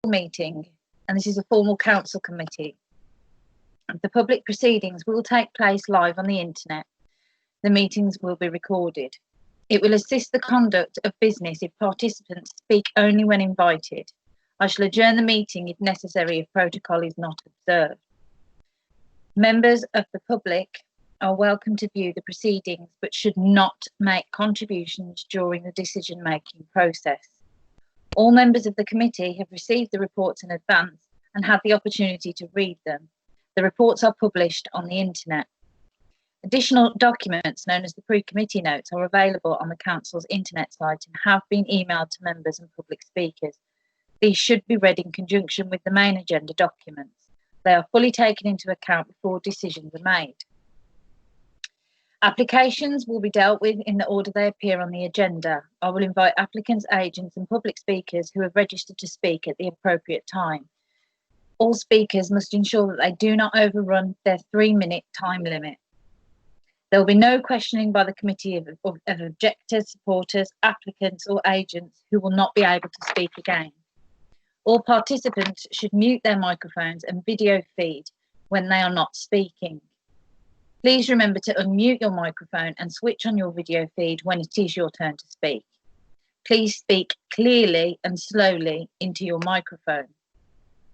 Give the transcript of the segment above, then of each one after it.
meeting, and this is a formal council committee. The public proceedings will take place live on the internet. The meetings will be recorded. It will assist the conduct of business if participants speak only when invited. I shall adjourn the meeting if necessary if protocol is not observed. Members of the public are welcome to view the proceedings but should not make contributions during the decision-making process. All members of the committee have received the reports in advance and had the opportunity to read them. The reports are published on the internet. Additional documents known as the pre-committee notes are available on the council's internet site and have been emailed to members and public speakers. These should be read in conjunction with the main agenda documents. They are fully taken into account before decisions are made. Applications will be dealt with in the order they appear on the agenda. I will invite applicants, agents and public speakers who have registered to speak at the appropriate time. All speakers must ensure that they do not overrun their 3-minute time limit. There will be no questioning by the committee of objectors, supporters, applicants or agents who will not be able to speak again. All participants should mute their microphones and video feed when they are not speaking. Please remember to unmute your microphone and switch on your video feed when it is your turn to speak. Please speak clearly and slowly into your microphone.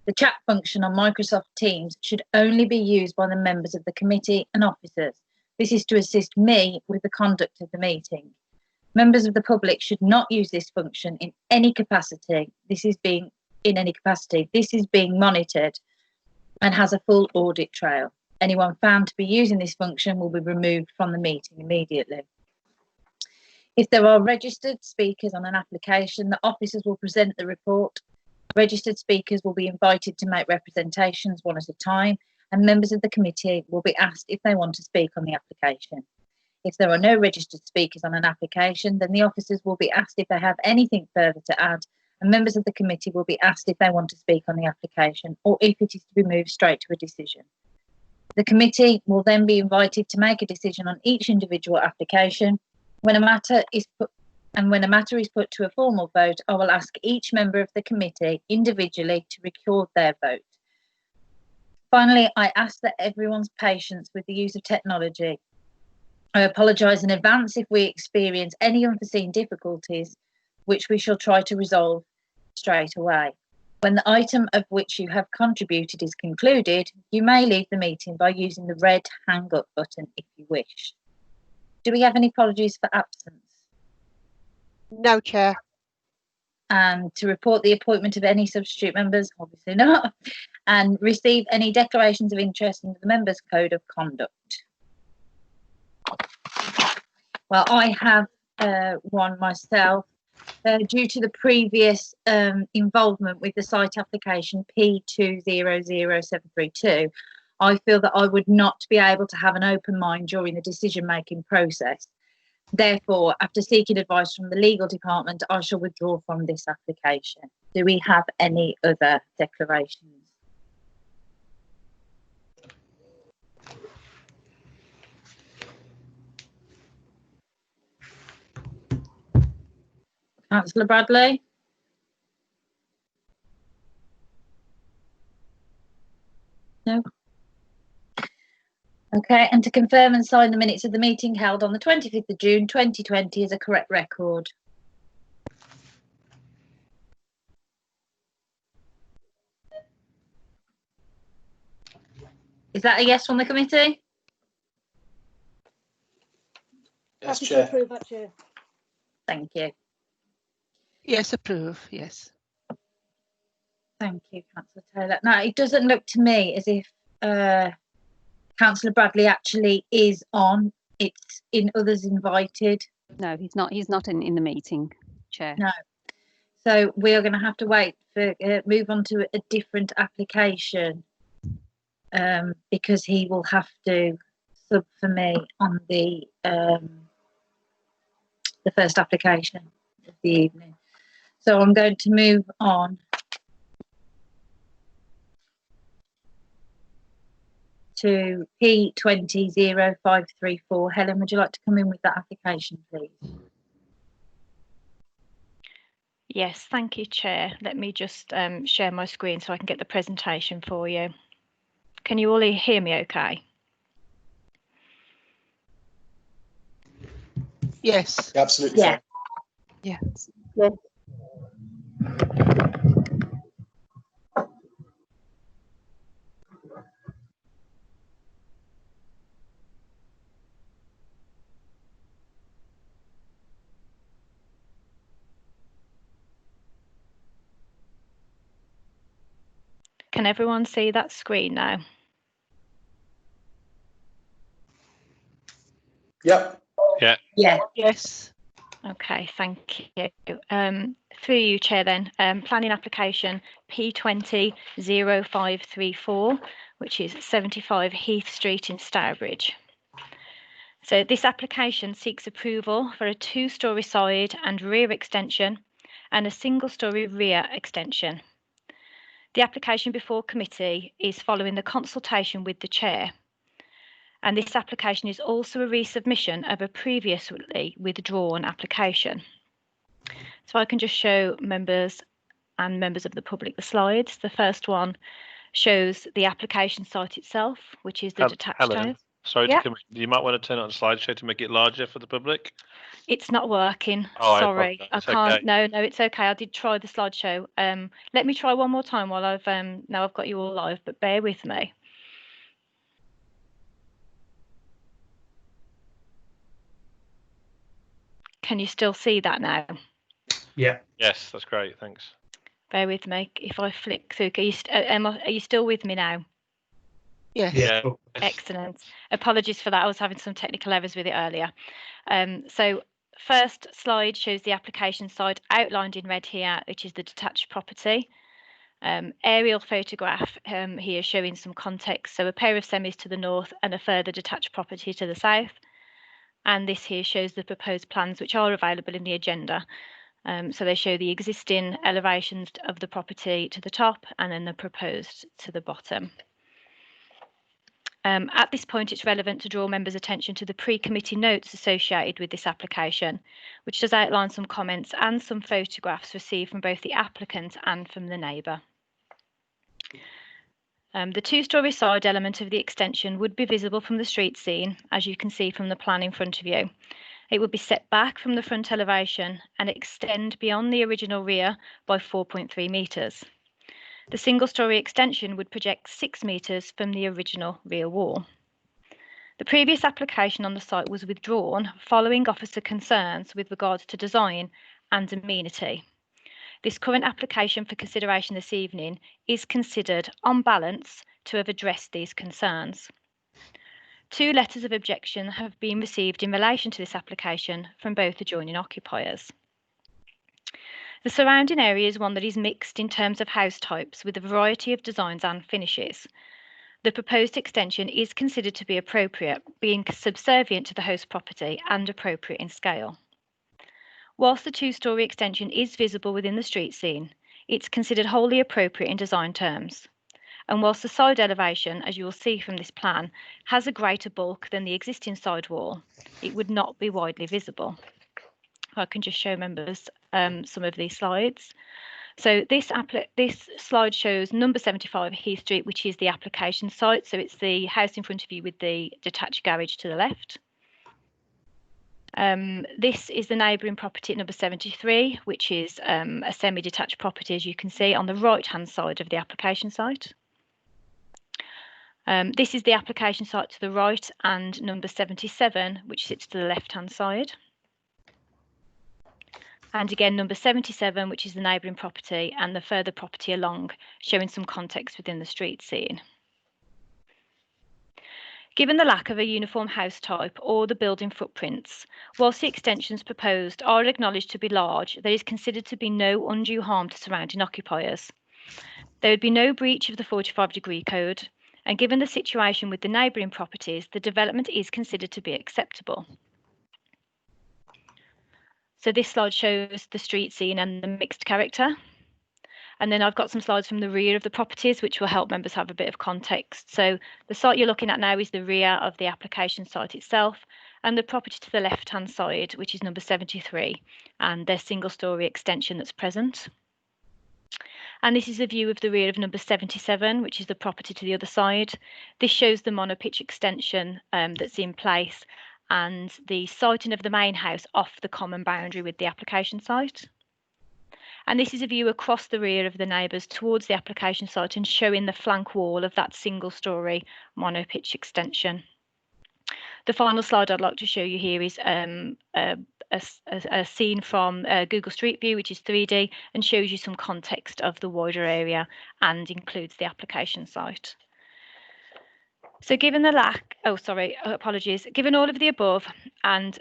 The chat function on Microsoft Teams should only be used by the members of the committee and officers. This is to assist me with the conduct of the meeting. Members of the public should not use this function in any capacity. This is being monitored and has a full audit trail. Anyone found to be using this function will be removed from the meeting immediately. If there are registered speakers on an application, the officers will present the report. Registered speakers will be invited to make representations one at a time, and members of the committee will be asked if they want to speak on the application. If there are no registered speakers on an application, then the officers will be asked if they have anything further to add, and members of the committee will be asked if they want to speak on the application or if it is to be moved straight to a decision. The committee will then be invited to make a decision on each individual application. When a matter is put to a formal vote, I will ask each member of the committee individually to record their vote. Finally, I ask that everyone's patience with the use of technology. I apologise in advance if we experience any unforeseen difficulties, which we shall try to resolve straight away. When the item of which you have contributed is concluded, you may leave the meeting by using the red hang up button if you wish. Do we have any apologies for absence? No, Chair. And to report the appointment of any substitute members? Obviously not. And receive any declarations of interest in the Members' Code of Conduct? Well, I have one myself. Due to the previous involvement with the site application P200732, I feel that I would not be able to have an open mind during the decision-making process. Therefore, after seeking advice from the legal department, I shall withdraw from this application. Do we have any other declarations? Councillor Bradley? No? Okay, and to confirm and sign the minutes of the meeting held on the 25th of June 2020 is a correct record. Is that a yes from the committee? Yes, Chair. Approve that, Chair. Thank you. Yes, approve, yes. Thank you, Councillor Taylor. Now, it doesn't look to me as if Councillor Bradley actually is on. It's in others invited. No, he's not. He's not in the meeting, Chair. No. So we are going to have to wait for move on to a different application because he will have to sub for me on the first application of the evening. So I'm going to move on to P200534. Helen, would you like to come in with that application, please? Yes, thank you, Chair. Let me just share my screen so I can get the presentation for you. Can you all hear me okay? Yes. Absolutely Yeah. fine. Yes. Can everyone see that screen now? Yep. Yeah. Yeah. Yes. Okay, thank you. Through you, Chair, then, planning application P20-0534, which is 75 Heath Street in Stourbridge. So this application seeks approval for a 2-storey side and rear extension and a single-storey rear extension. The application before committee is following the consultation with the Chair. And this application is also a resubmission of a previously withdrawn application. So I can just show members and members of the public the slides. The first one shows the application site itself, which is the detached Helen, house. sorry Yeah. to come in. You might want to turn on the slideshow to make it larger for the public. It's not working. Oh, Sorry, I apologise. can't. Okay. No, it's okay. I did try the slideshow. Let me try one more time while I've now I've got you all live, but bear with me. Can you still see that now? Yeah. Yes, that's great. Thanks. Bear with me. If I flick through, are you still with me now? Yes. Yeah. Excellent. Apologies for that. I was having some technical errors with it earlier. So first slide shows the application site outlined in red here, which is the detached property. Aerial photograph here showing some context. So a pair of semis to the north and a further detached property to the south. And this here shows the proposed plans, which are available in the agenda. So they show the existing elevations of the property to the top and then the proposed to the bottom. At this point, it's relevant to draw members' attention to the pre-committee notes associated with this application, which does outline some comments and some photographs received from both the applicant and from the neighbour. The 2-storey side element of the extension would be visible from the street scene, as you can see from the plan in front of you. It would be set back from the front elevation and extend beyond the original rear by 4.3 metres. The single-storey extension would project 6 metres from the original rear wall. The previous application on the site was withdrawn following officer concerns with regards to design and amenity. This current application for consideration this evening is considered, on balance, to have addressed these concerns. 2 letters of objection have been received in relation to this application from both adjoining occupiers. The surrounding area is one that is mixed in terms of house types with a variety of designs and finishes. The proposed extension is considered to be appropriate, being subservient to the host property and appropriate in scale. Whilst the 2-storey extension is visible within the street scene, it's considered wholly appropriate in design terms. And whilst the side elevation, as you will see from this plan, has a greater bulk than the existing side wall, it would not be widely visible. I can just show members some of these slides. So this slide shows number 75 Heath Street, which is the application site. So it's the house in front of you with the detached garage to the left. This is the neighbouring property at number 73, which is a semi-detached property, as you can see, on the right-hand side of the application site. This is the application site to the right and number 77, which sits to the left-hand side. And again, number 77, which is the neighbouring property, and the further property along, showing some context within the street scene. Given the lack of a uniform house type or the building footprints, whilst the extensions proposed are acknowledged to be large, there is considered to be no undue harm to surrounding occupiers. There would be no breach of the 45-degree code, and given the situation with the neighbouring properties, the development is considered to be acceptable. So this slide shows the street scene and the mixed character. And then I've got some slides from the rear of the properties, which will help members have a bit of context. So the site you're looking at now is the rear of the application site itself. and the property to the left-hand side, which is number 73, and their single-storey extension that's present. And this is a view of the rear of number 77, which is the property to the other side. This shows the monopitch extension that's in place and the siting of the main house off the common boundary with the application site. And this is a view across the rear of the neighbours towards the application site and showing the flank wall of that single-storey monopitch extension. The final slide I'd like to show you here is a scene from Google Street View, which is 3D, and shows you some context of the wider area and includes the application site. So given the apologies, given all of the above and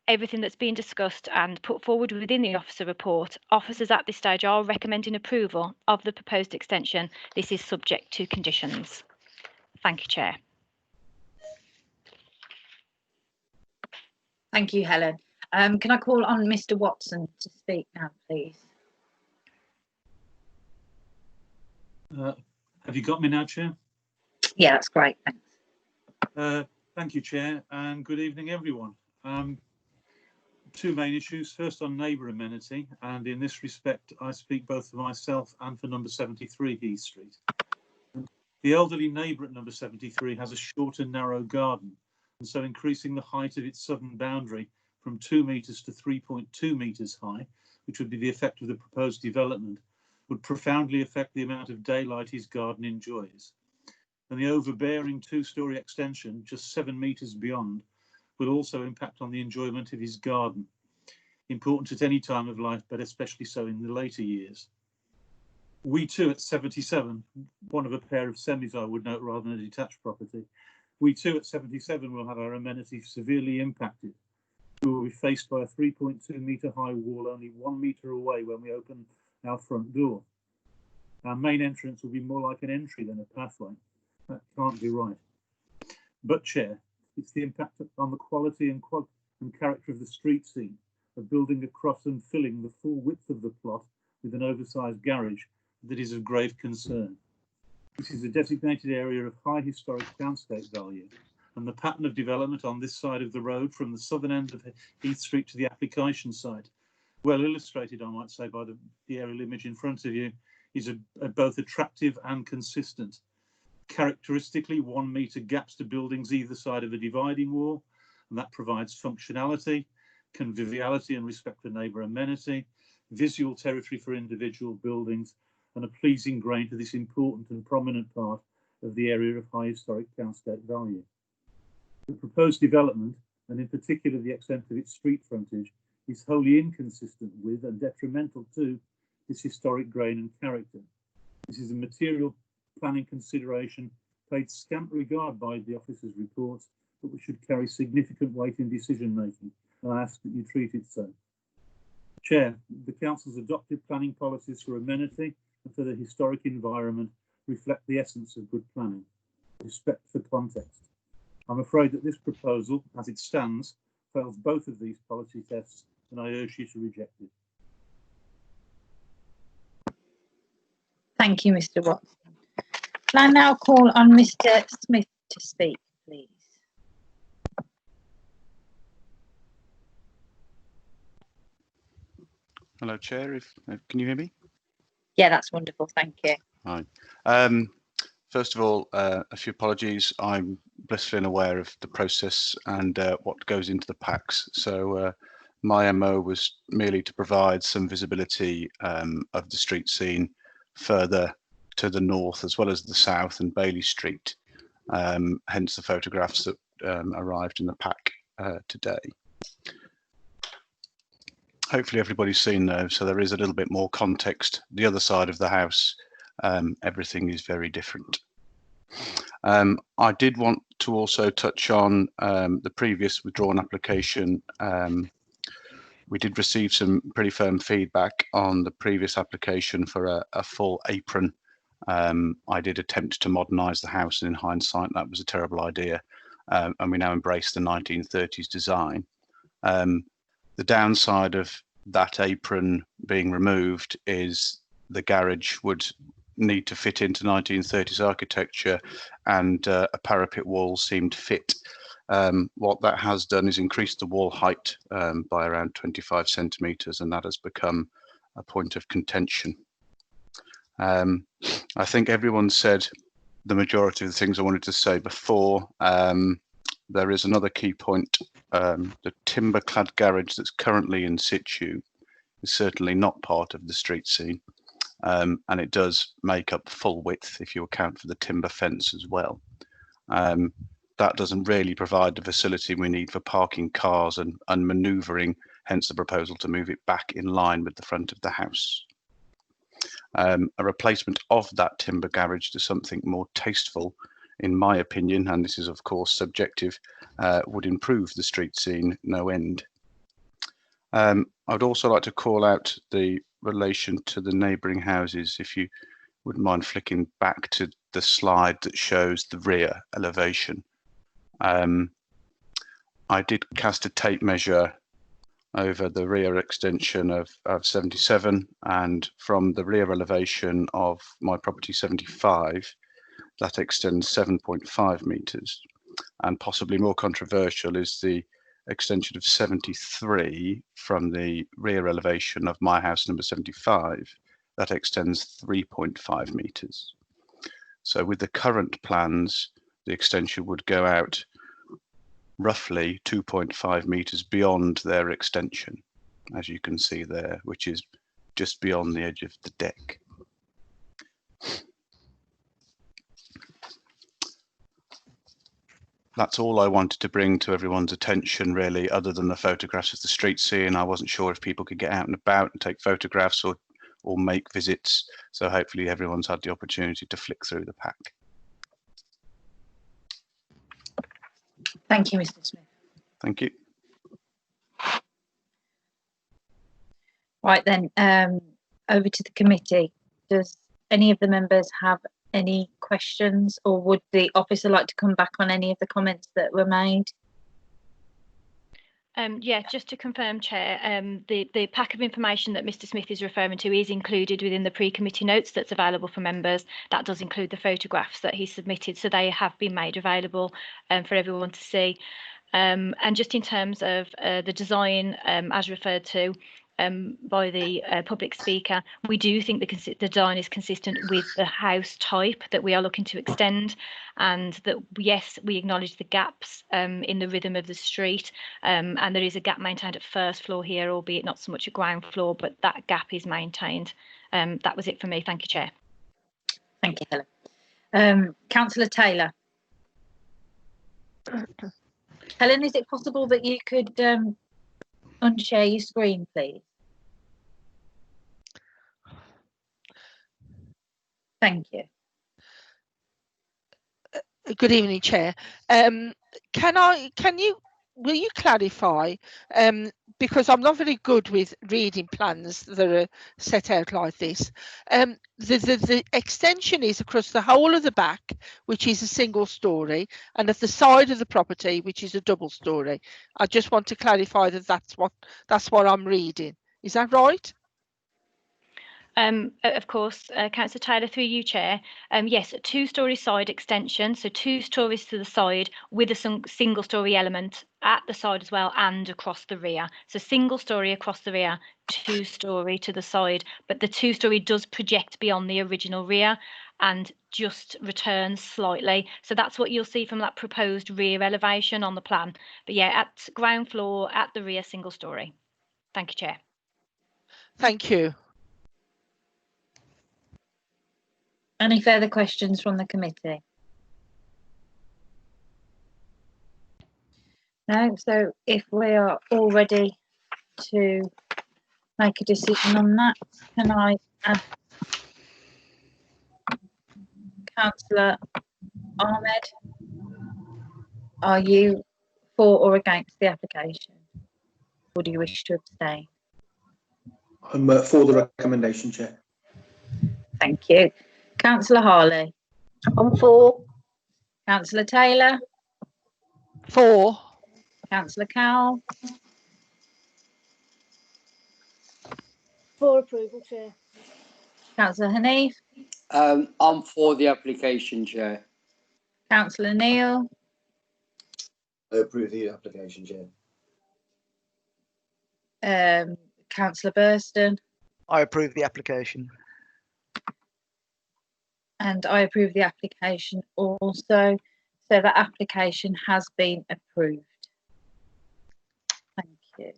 everything that's been discussed and put forward within the officer report, officers at this stage are recommending approval of the proposed extension. This is subject to conditions. Thank you, Chair. Thank you, Helen. Can I call on Mr. Watson to speak now, please? Have you got me now, Chair? Yeah, that's great. Thanks. Thank you, Chair, and good evening, everyone. Two main issues. First, on neighbour amenity, and in this respect, I speak both for myself and for number 73 Heath Street. The elderly neighbour at number 73 has a short and narrow garden, and so increasing the height of its southern boundary from 2 metres to 3.2 metres high, which would be the effect of the proposed development, would profoundly affect the amount of daylight his garden enjoys. And the overbearing 2-storey extension, just 7 metres beyond, will also impact on the enjoyment of his garden. Important at any time of life, but especially so in the later years. We too at 77, one of a pair of semis I would note rather than a detached property, we too at 77 will have our amenities severely impacted. We will be faced by a 3.2 metre high wall only 1 metre away when we open our front door. Our main entrance will be more like an entry than a pathway. That can't be right. But, Chair, it's the impact on the quality and character of the street scene of building across and filling the full width of the plot with an oversized garage that is of grave concern. This is a designated area of high historic landscape value, and the pattern of development on this side of the road from the southern end of Heath Street to the application site, well illustrated, I might say, by the aerial image in front of you, is both attractive and consistent. Characteristically, 1 metre gaps to buildings either side of a dividing wall, and that provides functionality, conviviality and respect for neighbour amenity, visual territory for individual buildings, and a pleasing grain to this important and prominent part of the area of high historic landscape value. The proposed development, and in particular the extent of its street frontage, is wholly inconsistent with and detrimental to this historic grain and character. This is a material planning consideration paid scant regard by the officer's reports, but which should carry significant weight in decision making, and I ask that you treat it so. Chair, the Council's adopted planning policies for amenity and for the historic environment reflect the essence of good planning, respect for context. I'm afraid that this proposal, as it stands, fails both of these policy tests, and I urge you to reject it. Thank you, Mr. Watson. Can I now call on Mr. Smith to speak, please? Hello, Chair. Can you hear me? Yeah, that's wonderful. Thank you. Hi. First of all, a few apologies. I'm blissfully unaware of the process and what goes into the packs. So my MO was merely to provide some visibility of the street scene further to the north as well as the south and Bailey Street. Hence the photographs that arrived in the pack today. Hopefully everybody's seen those, so there is a little bit more context. The other side of the house, everything is very different. I did want to also touch on the previous withdrawn application. We did receive some pretty firm feedback on the previous application for a full apron. I did attempt to modernise the house, and in hindsight that was a terrible idea, and we now embrace the 1930s design. The downside of that apron being removed is the garage would need to fit into 1930s architecture, and a parapet wall seemed fit What that has done is increased the wall height by around 25 centimetres, and that has become a point of contention. I think everyone said the majority of the things I wanted to say before. There is another key point. The timber-clad garage that's currently in situ is certainly not part of the street scene, and it does make up full width if you account for the timber fence as well. That doesn't really provide the facility we need for parking cars and manoeuvring, hence the proposal to move it back in line with the front of the house. A replacement of that timber garage to something more tasteful, in my opinion, and this is of course subjective, would improve the street scene no end. I'd also like to call out the relation to the neighbouring houses. If you wouldn't mind flicking back to the slide that shows the rear elevation. I did cast a tape measure over the rear extension of 77, and from the rear elevation of my property 75, that extends 7.5 metres. And possibly more controversial is the extension of 73 from the rear elevation of my house number 75, that extends 3.5 metres. So with the current plans, the extension would go out roughly 2.5 metres beyond their extension, as you can see there, which is just beyond the edge of the deck. That's all I wanted to bring to everyone's attention, really, other than the photographs of the street scene. I wasn't sure if people could get out and about and take photographs or make visits. So hopefully everyone's had the opportunity to flick through the pack. Thank you, Mr. Smith. Thank you. Right then, over to the committee. Does any of the members have any questions, or would the officer like to come back on any of the comments that were made? Yeah, just to confirm, Chair, the pack of information that Mr. Smith is referring to is included within the pre-committee notes that's available for members. That does include the photographs that he submitted, so they have been made available for everyone to see. And just in terms of the design, as referred to by the public speaker, we do think the design is consistent with the house type that we are looking to extend, and that yes, we acknowledge the gaps in the rhythm of the street, and there is a gap maintained at first floor here, albeit not so much at ground floor, but that gap is maintained. That was it for me. Thank you, Chair. Thank you, Helen. Councillor Taylor. Helen, is it possible that you could unshare your screen, please? Thank you. Good evening, Chair. Will you clarify, because I'm not very good with reading plans that are set out like this. The extension is across the whole of the back, which is a single story, and at the side of the property, which is a double story. I just want to clarify that that's what I'm reading. Is that right? Of course, Councillor Taylor, through you, Chair. Yes, a two-storey side extension, so 2 stories to the side with a single-storey element at the side as well and across the rear. So single-storey across the rear, 2-storey to the side, but the 2-storey does project beyond the original rear and just returns slightly. So that's what you'll see from that proposed rear elevation on the plan. But yeah, at ground floor, at the rear, single-storey. Thank you, Chair. Thank you. Any further questions from the committee? No, so if we are all ready to make a decision on that, can I ask Councillor Ahmed, are you for or against the application? Or do you wish to abstain? I'm for the recommendation, Chair. Thank you. Councillor Harley? I'm for. Councillor Taylor? For. Councillor Cowell? For approval, Chair. Councillor Hanif? I'm for the application, Chair. Councillor Neal? I approve the application, Chair. Councillor Burston, I approve the application. and I approve the application also. So that application has been approved. Thank you.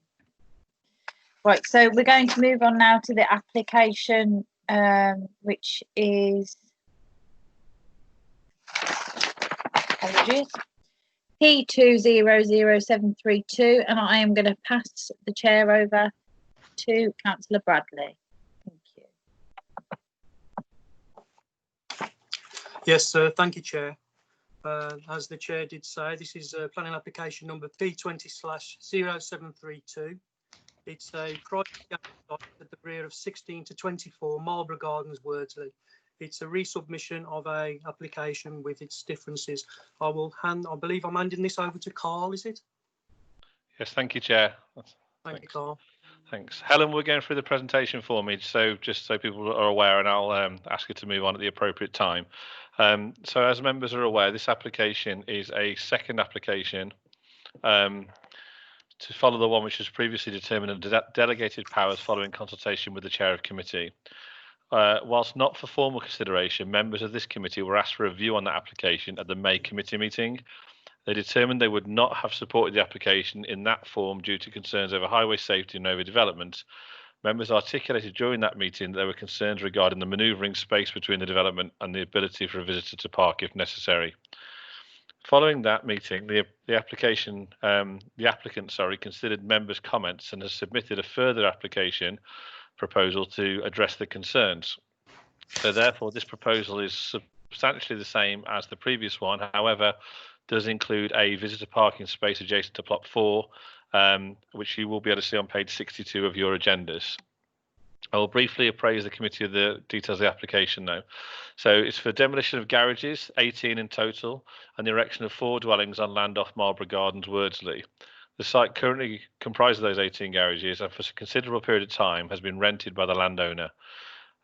Right, so we're going to move on now to the application, which is, apologies, P200732, and I am going to pass the chair over to Councillor Bradley. Thank you. Yes, thank you, Chair. As the Chair did say, this is planning application number P20/0732. It's a private site at the rear of 16 to 24 Marlborough Gardens, Wordsley. It's a resubmission of a application with its differences. I believe I'm handing this over to Carl, is it? Yes, thank you, Chair. Thank you, Carl. Thanks. Helen, we're going through the presentation for me, so just so people are aware, and I'll ask you to move on at the appropriate time. So as members are aware, this application is a second application to follow the one which was previously determined under delegated powers following consultation with the chair of committee. Whilst not for formal consideration, members of this committee were asked for a view on that application at the May committee meeting. They determined they would not have supported the application in that form due to concerns over highway safety and overdevelopment. Members articulated during that meeting that there were concerns regarding the manoeuvring space between the development and the ability for a visitor to park if necessary. Following that meeting, the applicant considered members' comments and has submitted a further application proposal to address the concerns. So therefore, this proposal is substantially the same as the previous one. However, does include a visitor parking space adjacent to plot 4, which you will be able to see on page 62 of your agendas. I will briefly appraise the committee of the details of the application now. So it's for demolition of garages, 18 in total, and the erection of 4 dwellings on land off Marlborough Gardens, Wordsley. The site currently comprises those 18 garages and for a considerable period of time has been rented by the landowner.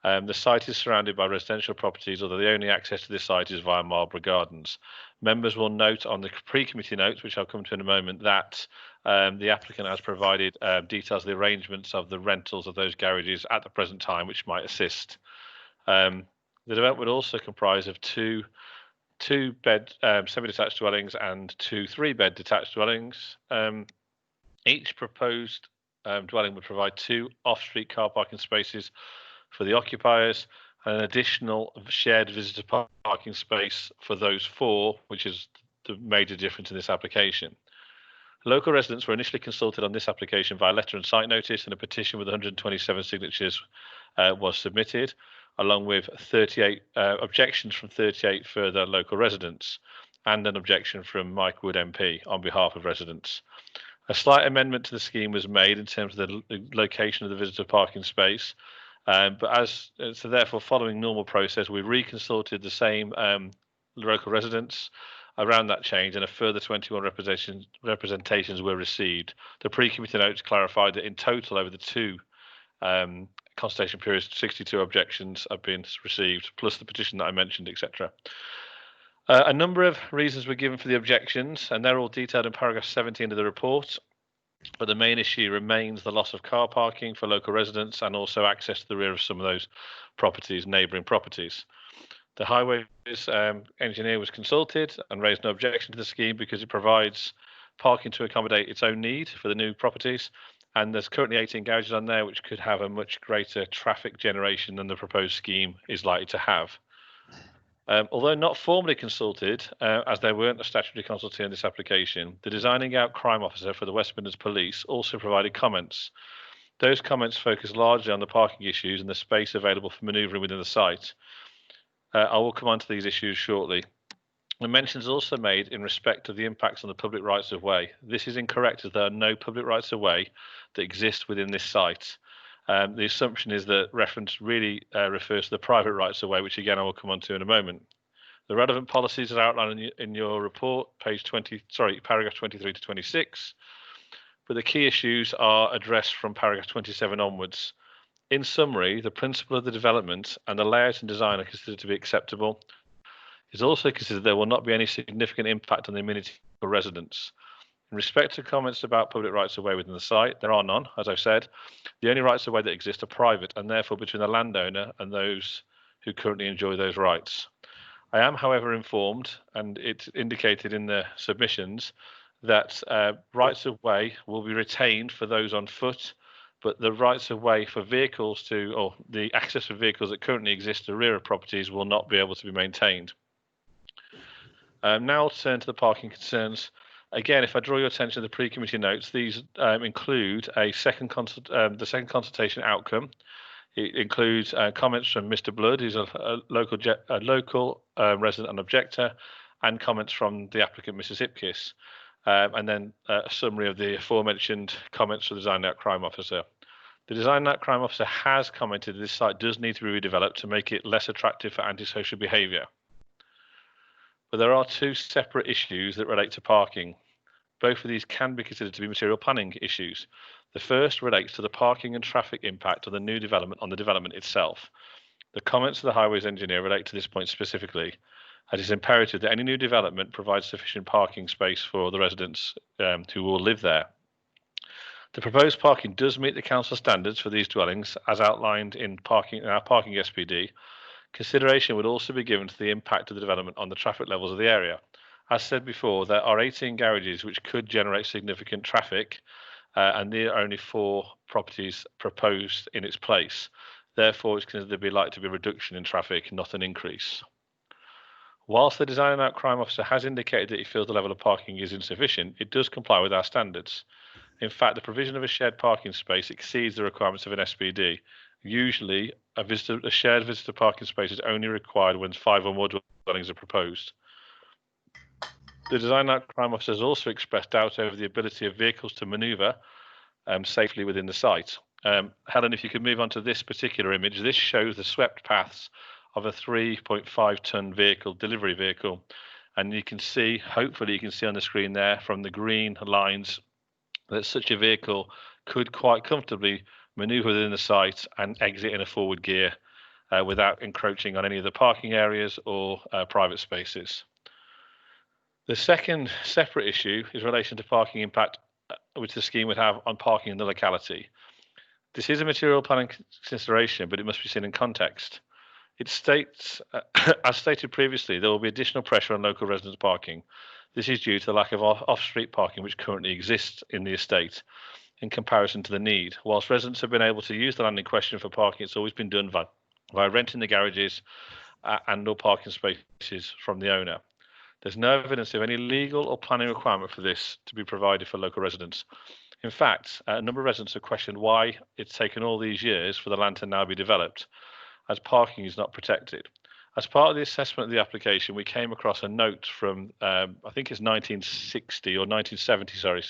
The site is surrounded by residential properties, although the only access to this site is via Marlborough Gardens. Members will note on the pre-committee notes, which I'll come to in a moment, that the applicant has provided details of the arrangements of the rentals of those garages at the present time, which might assist. The development would also comprise of two bed semi-detached dwellings and 2 3-bed detached dwellings. Each proposed dwelling would provide 2 off-street car parking spaces for the occupiers and an additional shared visitor parking space for those 4, which is the major difference in this application. Local residents were initially consulted on this application via letter and site notice, and a petition with 127 signatures was submitted, along with 38 objections from 38 further local residents and an objection from Mike Wood MP on behalf of residents. A slight amendment to the scheme was made in terms of the location of the visitor parking space. So therefore, following normal process, we reconsulted the same local residents around that change, and a further 21 representations were received. The pre-committee notes clarified that in total, over the 2 consultation periods, 62 objections have been received, plus the petition that I mentioned, etc. A number of reasons were given for the objections, and they're all detailed in paragraph 17 of the report. But the main issue remains the loss of car parking for local residents and also access to the rear of some of those properties, neighbouring properties. The highways engineer was consulted and raised no objection to the scheme because it provides parking to accommodate its own need for the new properties. And there's currently 18 garages on there, which could have a much greater traffic generation than the proposed scheme is likely to have. Although not formally consulted, as there weren't a statutory consultee on this application, the designing out crime officer for the West Midlands Police also provided comments. Those comments focused largely on the parking issues and the space available for manoeuvring within the site. I will come on to these issues shortly. The mention is also made in respect of the impacts on the public rights of way. This is incorrect, as there are no public rights of way that exist within this site. The assumption is that reference really refers to the private rights of way, which again I will come on to in a moment. The relevant policies are outlined in your report, paragraph 23 to 26, but the key issues are addressed from paragraph 27 onwards. In summary, the principle of the development and the layout and design are considered to be acceptable. It's also considered there will not be any significant impact on the amenity for residents. In respect to comments about public rights of way within the site, there are none, as I've said. The only rights of way that exist are private and therefore between the landowner and those who currently enjoy those rights. I am, however, informed, and it's indicated in the submissions, that rights of way will be retained for those on foot, but the rights of way for vehicles to, or the access for vehicles that currently exist to rear of properties will not be able to be maintained. Now I'll turn to the parking concerns. Again, if I draw your attention to the pre-committee notes, these include the second consultation outcome. It includes comments from Mr. Blood, who's a local resident and objector, and comments from the applicant, Mrs. Ipkiss, and then a summary of the aforementioned comments from the Design Out Crime Officer. The Design Out Crime Officer has commented that this site does need to be redeveloped to make it less attractive for antisocial behaviour. But there are two separate issues that relate to parking. Both of these can be considered to be material planning issues. The first relates to the parking and traffic impact of the new development on the development itself. The comments of the highways engineer relate to this point specifically, as it's imperative that any new development provides sufficient parking space for the residents who will live there. The proposed parking does meet the council standards for these dwellings, as outlined in our parking SPD. Consideration would also be given to the impact of the development on the traffic levels of the area. As said before, there are 18 garages which could generate significant traffic, and there are only 4 properties proposed in its place. Therefore, it's considered to be likely to be a reduction in traffic, not an increase. Whilst the Design and Out Crime Officer has indicated that he feels the level of parking is insufficient, it does comply with our standards. In fact, the provision of a shared parking space exceeds the requirements of an SPD. Usually, a shared visitor parking space is only required when 5 or more dwellings are proposed. The Design Out Crime Officer has also expressed doubt over the ability of vehicles to manoeuvre safely within the site. Helen, if you could move on to this particular image, this shows the swept paths of a 3.5-ton vehicle, delivery vehicle. And you can see, hopefully you can see on the screen there from the green lines, that such a vehicle could quite comfortably manoeuvre within the site and exit in a forward gear without encroaching on any of the parking areas or private spaces. The second separate issue is in relation to parking impact, which the scheme would have on parking in the locality. This is a material planning consideration, but it must be seen in context. It states, as stated previously, there will be additional pressure on local residents' parking. This is due to the lack of off-street parking which currently exists in the estate in comparison to the need. Whilst residents have been able to use the land in question for parking, it's always been done by renting the garages and or parking spaces from the owner. There's no evidence of any legal or planning requirement for this to be provided for local residents. In fact, a number of residents have questioned why it's taken all these years for the land to now be developed, as parking is not protected. As part of the assessment of the application, we came across a note from, I think it's 1960 or 1970, sorry.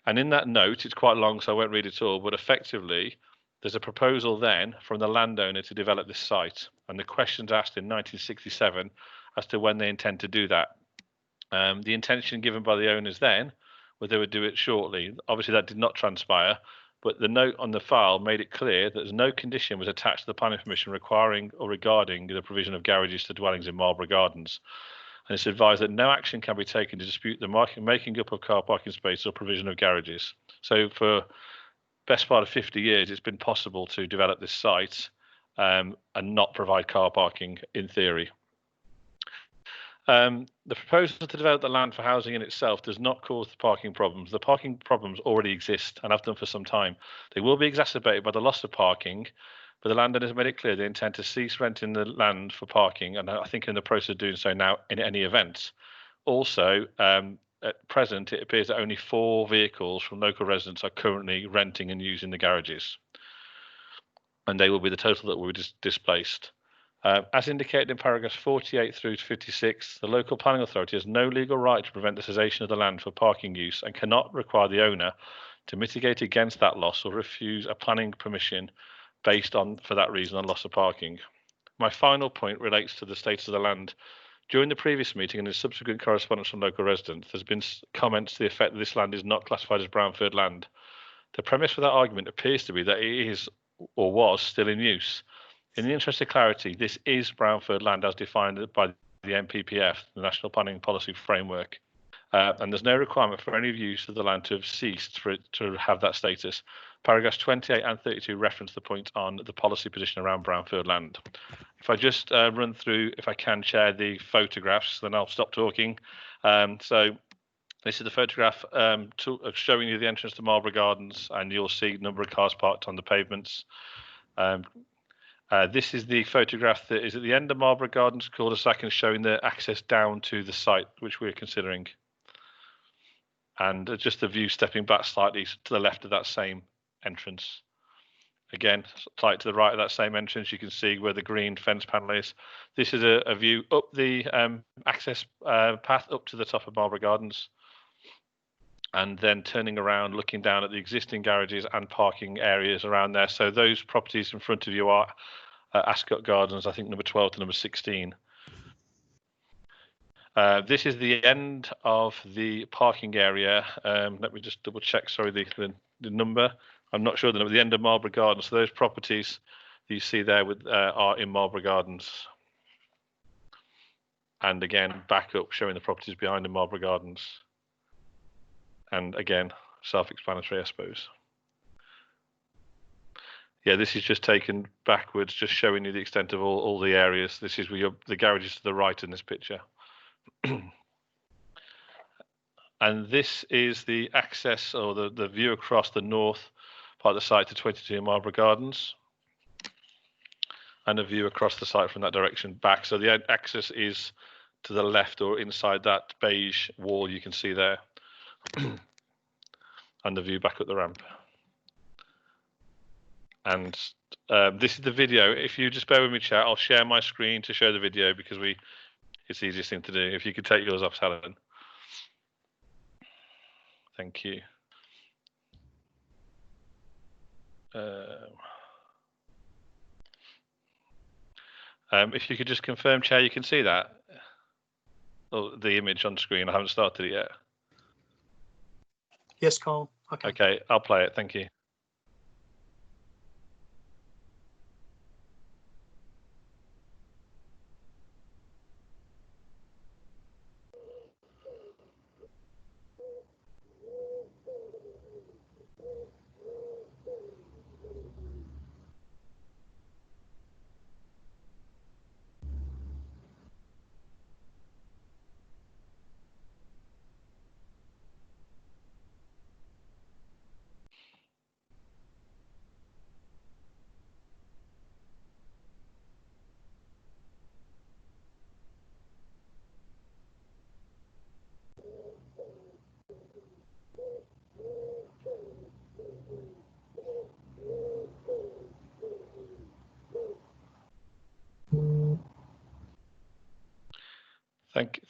And in that note, it's quite long, so I won't read it all, but effectively, there's a proposal then from the landowner to develop this site. And the questions asked in 1967 as to when they intend to do that. The intention given by the owners then was they would do it shortly. Obviously, that did not transpire, but the note on the file made it clear that no condition was attached to the planning permission requiring or regarding the provision of garages to dwellings in Marlborough Gardens. And it's advised that no action can be taken to dispute the making up of car parking spaces or provision of garages. So for best part of 50 years, it's been possible to develop this site and not provide car parking in theory. The proposal to develop the land for housing in itself does not cause the parking problems. The parking problems already exist and have done for some time. They will be exacerbated by the loss of parking, but the landowners made it clear they intend to cease renting the land for parking, and I think in the process of doing so now in any event. Also, at present, it appears that only 4 vehicles from local residents are currently renting and using the garages, and they will be the total that will be displaced. As indicated in paragraphs 48 through to 56, the local planning authority has no legal right to prevent the cessation of the land for parking use and cannot require the owner to mitigate against that loss or refuse a planning permission based on, for that reason, on loss of parking. My final point relates to the status of the land. During the previous meeting and in subsequent correspondence from local residents, there's been comments to the effect that this land is not classified as brownfield land. The premise for that argument appears to be that it is or was still in use. In the interest of clarity, this is brownfield land as defined by the NPPF, the National Planning Policy Framework. and there's no requirement for any of use of the land to have ceased for it to have that status. Paragraphs 28 and 32 reference the point on the policy position around brownfield land. If I just run through, if I can, Chair, the photographs, then I'll stop talking. So this is the photograph showing you the entrance to Marlborough Gardens, and you'll see a number of cars parked on the pavements. This is the photograph that is at the end of Marlborough Gardens cul-de-sac and showing the access down to the site, which we're considering. And just the view stepping back slightly to the left of that same entrance. Again, slightly to the right of that same entrance, you can see where the green fence panel is. This is a view up the access path up to the top of Marlborough Gardens, and then turning around, looking down at the existing garages and parking areas around there. So those properties in front of you are Ascot Gardens, I think number 12 to number 16. This is the end of the parking area. Let me just double check, sorry, the number. I'm not sure the number, the end of Marlborough Gardens. So those properties that you see there are in Marlborough Gardens. And again, back up, showing the properties behind in Marlborough Gardens. And again, self-explanatory, I suppose. Yeah, this is just taken backwards, just showing you the extent of all the areas. This is where the garage is to the right in this picture. And this is the access, or the view across the north part of the site to 22 Marlborough Gardens, and a view across the site from that direction back. So the access is to the left or inside that beige wall you can see there. And the view back up the ramp. And this is the video. If you just bear with me, chat, I'll share my screen to show the video because it's the easiest thing to do. If you could take yours off, Helen. Thank you. If you could just confirm, Chair, you can see that? Oh, the image on screen. I haven't started it yet. Yes, Carl. Okay. Okay, I'll play it. Thank you.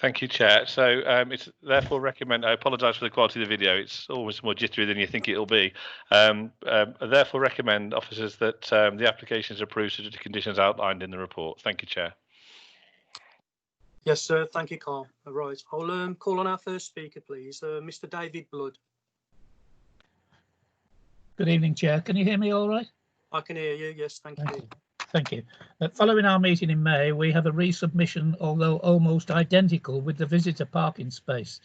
Thank you, Chair. So it's therefore recommend. I apologise for the quality of the video. It's always more jittery than you think it'll be. I therefore recommend, officers, that the application is approved subject to conditions outlined in the report. Thank you, Chair. Yes, sir. Thank you, Carl. Right. I'll call on our first speaker, please, Mr. David Blood. Good evening, Chair. Can you hear me all right? I can hear you. Yes, thank you. Thank you. Following our meeting in May, we have a resubmission, although almost identical, with the visitor parking space.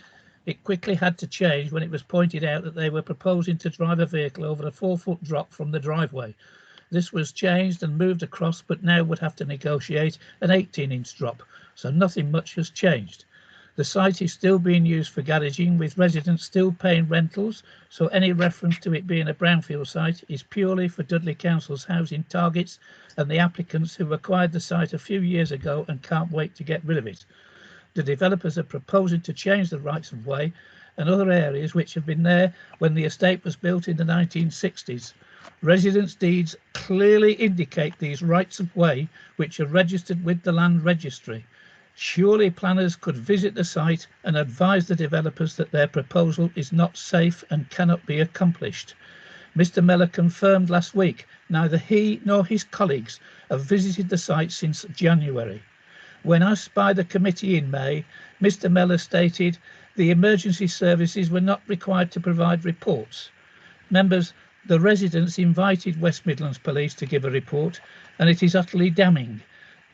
It quickly had to change when it was pointed out that they were proposing to drive a vehicle over a 4-foot drop from the driveway. This was changed and moved across, but now would have to negotiate an 18-inch drop, so nothing much has changed. The site is still being used for garaging, with residents still paying rentals, so any reference to it being a brownfield site is purely for Dudley Council's housing targets and the applicants who acquired the site a few years ago and can't wait to get rid of it. The developers are proposing to change the rights of way and other areas which have been there when the estate was built in the 1960s. Residents' deeds clearly indicate these rights of way, which are registered with the land registry. Surely planners could visit the site and advise the developers that their proposal is not safe and cannot be accomplished. Mr. Miller confirmed last week neither he nor his colleagues have visited the site since January. When asked by the committee in May, Mr. Miller stated the emergency services were not required to provide reports. Members, the residents invited West Midlands Police to give a report, and it is utterly damning.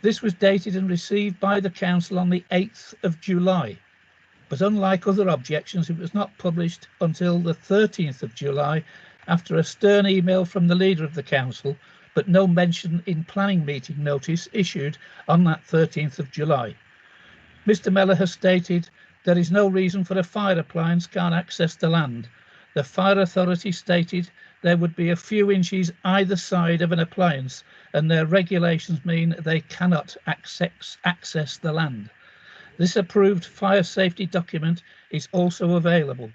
This was dated and received by the council on the 8th of July. but unlike other objections, it was not published until the 13th of July after a stern email from the leader of the council, but no mention in planning meeting notice issued on that 13th of July. Mr. Mellor has stated there is no reason for a fire appliance can't access the land. The fire authority stated there would be a few inches either side of an appliance and their regulations mean they cannot access the land. This approved fire safety document is also available.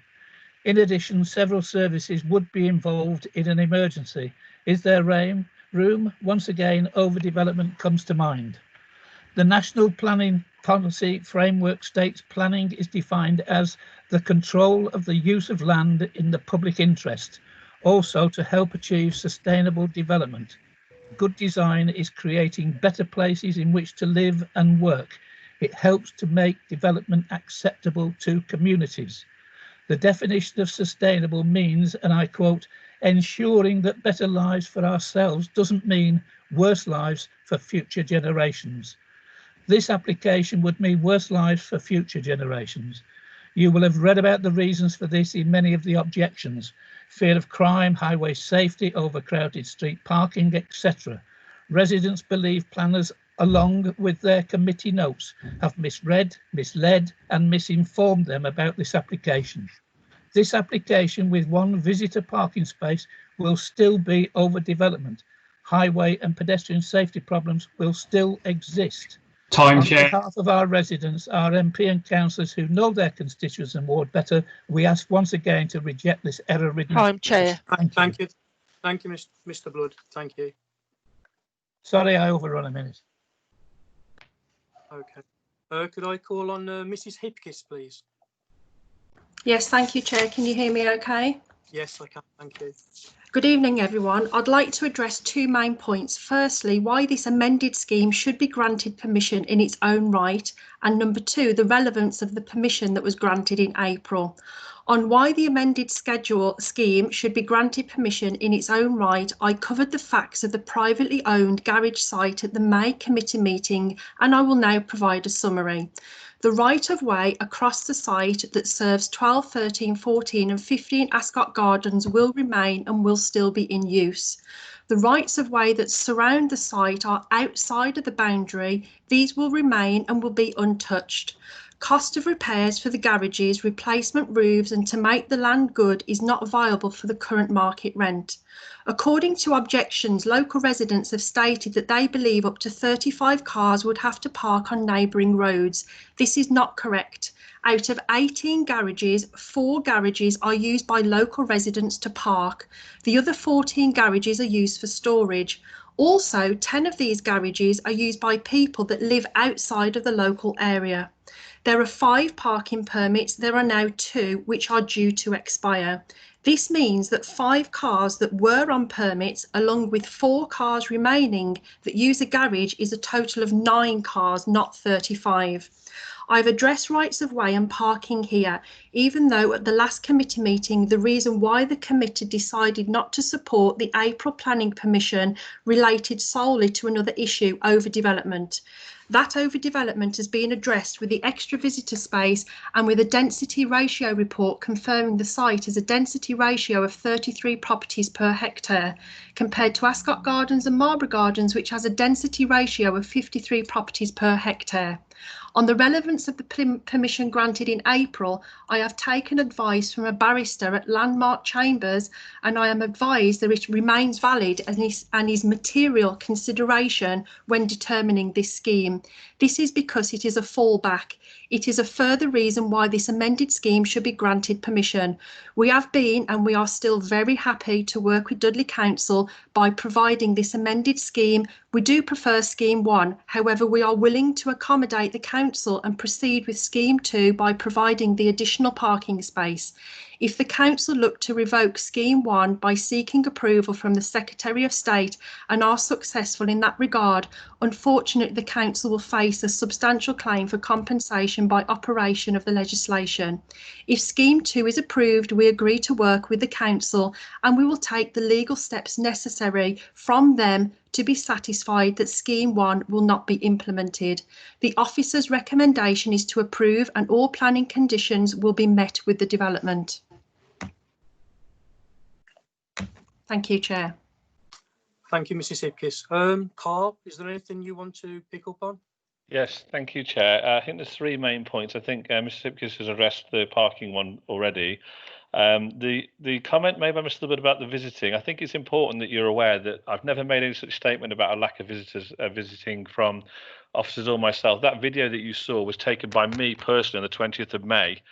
In addition, several services would be involved in an emergency. Is there room? Once again, overdevelopment comes to mind. The National Planning Policy Framework states planning is defined as the control of the use of land in the public interest, also to help achieve sustainable development. Good design is creating better places in which to live and work. It helps to make development acceptable to communities. The definition of sustainable means, and I quote, ensuring that better lives for ourselves doesn't mean worse lives for future generations. This application would mean worse lives for future generations. You will have read about the reasons for this in many of the objections: fear of crime, highway safety, overcrowded street parking, etc. Residents believe planners, along with their committee notes, have misread, misled and misinformed them about this application. This application with one visitor parking space will still be overdevelopment. Highway and pedestrian safety problems will still exist. Time, On Chair. behalf of our residents, our MP and councillors who know their constituents and ward better, we ask once again to reject this error-ridden. Time, Chair. Thank you, Mr. Blood. Thank you. Sorry, I overrun a minute. Okay. Could I call on Mrs. Hipkiss, please? Yes, thank you, Chair. Can you hear me okay? Yes, I can. Thank you. Good evening, everyone. I'd like to address two main points. Firstly, why this amended scheme should be granted permission in its own right, and number two, the relevance of the permission that was granted in April. On why the amended scheme should be granted permission in its own right, I covered the facts of the privately owned garage site at the May committee meeting, and I will now provide a summary. The right-of-way across the site that serves 12, 13, 14 and 15 Ascot Gardens will remain and will still be in use. The rights-of-way that surround the site are outside of the boundary. These will remain and will be untouched. Cost of repairs for the garages, replacement roofs and to make the land good is not viable for the current market rent. According to objections, local residents have stated that they believe up to 35 cars would have to park on neighbouring roads. This is not correct. Out of 18 garages, 4 garages are used by local residents to park. The other 14 garages are used for storage. Also, 10 of these garages are used by people that live outside of the local area. There are 5 parking permits. There are now 2 which are due to expire. This means that 5 cars that were on permits, along with 4 cars remaining that use a garage, is a total of 9 cars, not 35. I've addressed rights of way and parking here, even though at the last committee meeting, the reason why the committee decided not to support the April planning permission related solely to another issue, overdevelopment. That overdevelopment has been addressed with the extra visitor space and with a density ratio report confirming the site has a density ratio of 33 properties per hectare, compared to Ascot Gardens and Marlborough Gardens, which has a density ratio of 53 properties per hectare. On the relevance of the permission granted in April, I have taken advice from a barrister at Landmark Chambers, and I am advised that it remains valid and is material consideration when determining this scheme. This is because it is a fallback. It is a further reason why this amended scheme should be granted permission. We have been and we are still very happy to work with Dudley Council by providing this amended scheme. We do prefer scheme 1, however we are willing to accommodate the council and proceed with scheme 2 by providing the additional parking space. If the council look to revoke Scheme 1 by seeking approval from the Secretary of State and are successful in that regard, unfortunately the council will face a substantial claim for compensation by operation of the legislation. If Scheme 2 is approved, we agree to work with the council and we will take the legal steps necessary from them to be satisfied that Scheme 1 will not be implemented. The officer's recommendation is to approve and all planning conditions will be met with the development. Thank you, Chair. Thank you, Mrs. Hipkiss. Carl, is there anything you want to pick up on? Yes, thank you, Chair. I think there's three main points. I think Mr. Hipkiss has addressed the parking one already. The comment made by Mr. Lubbard about the visiting, I think it's important that you're aware that I've never made any such statement about a lack of visitors visiting from officers or myself. That video that you saw was taken by me personally on the 20th of May.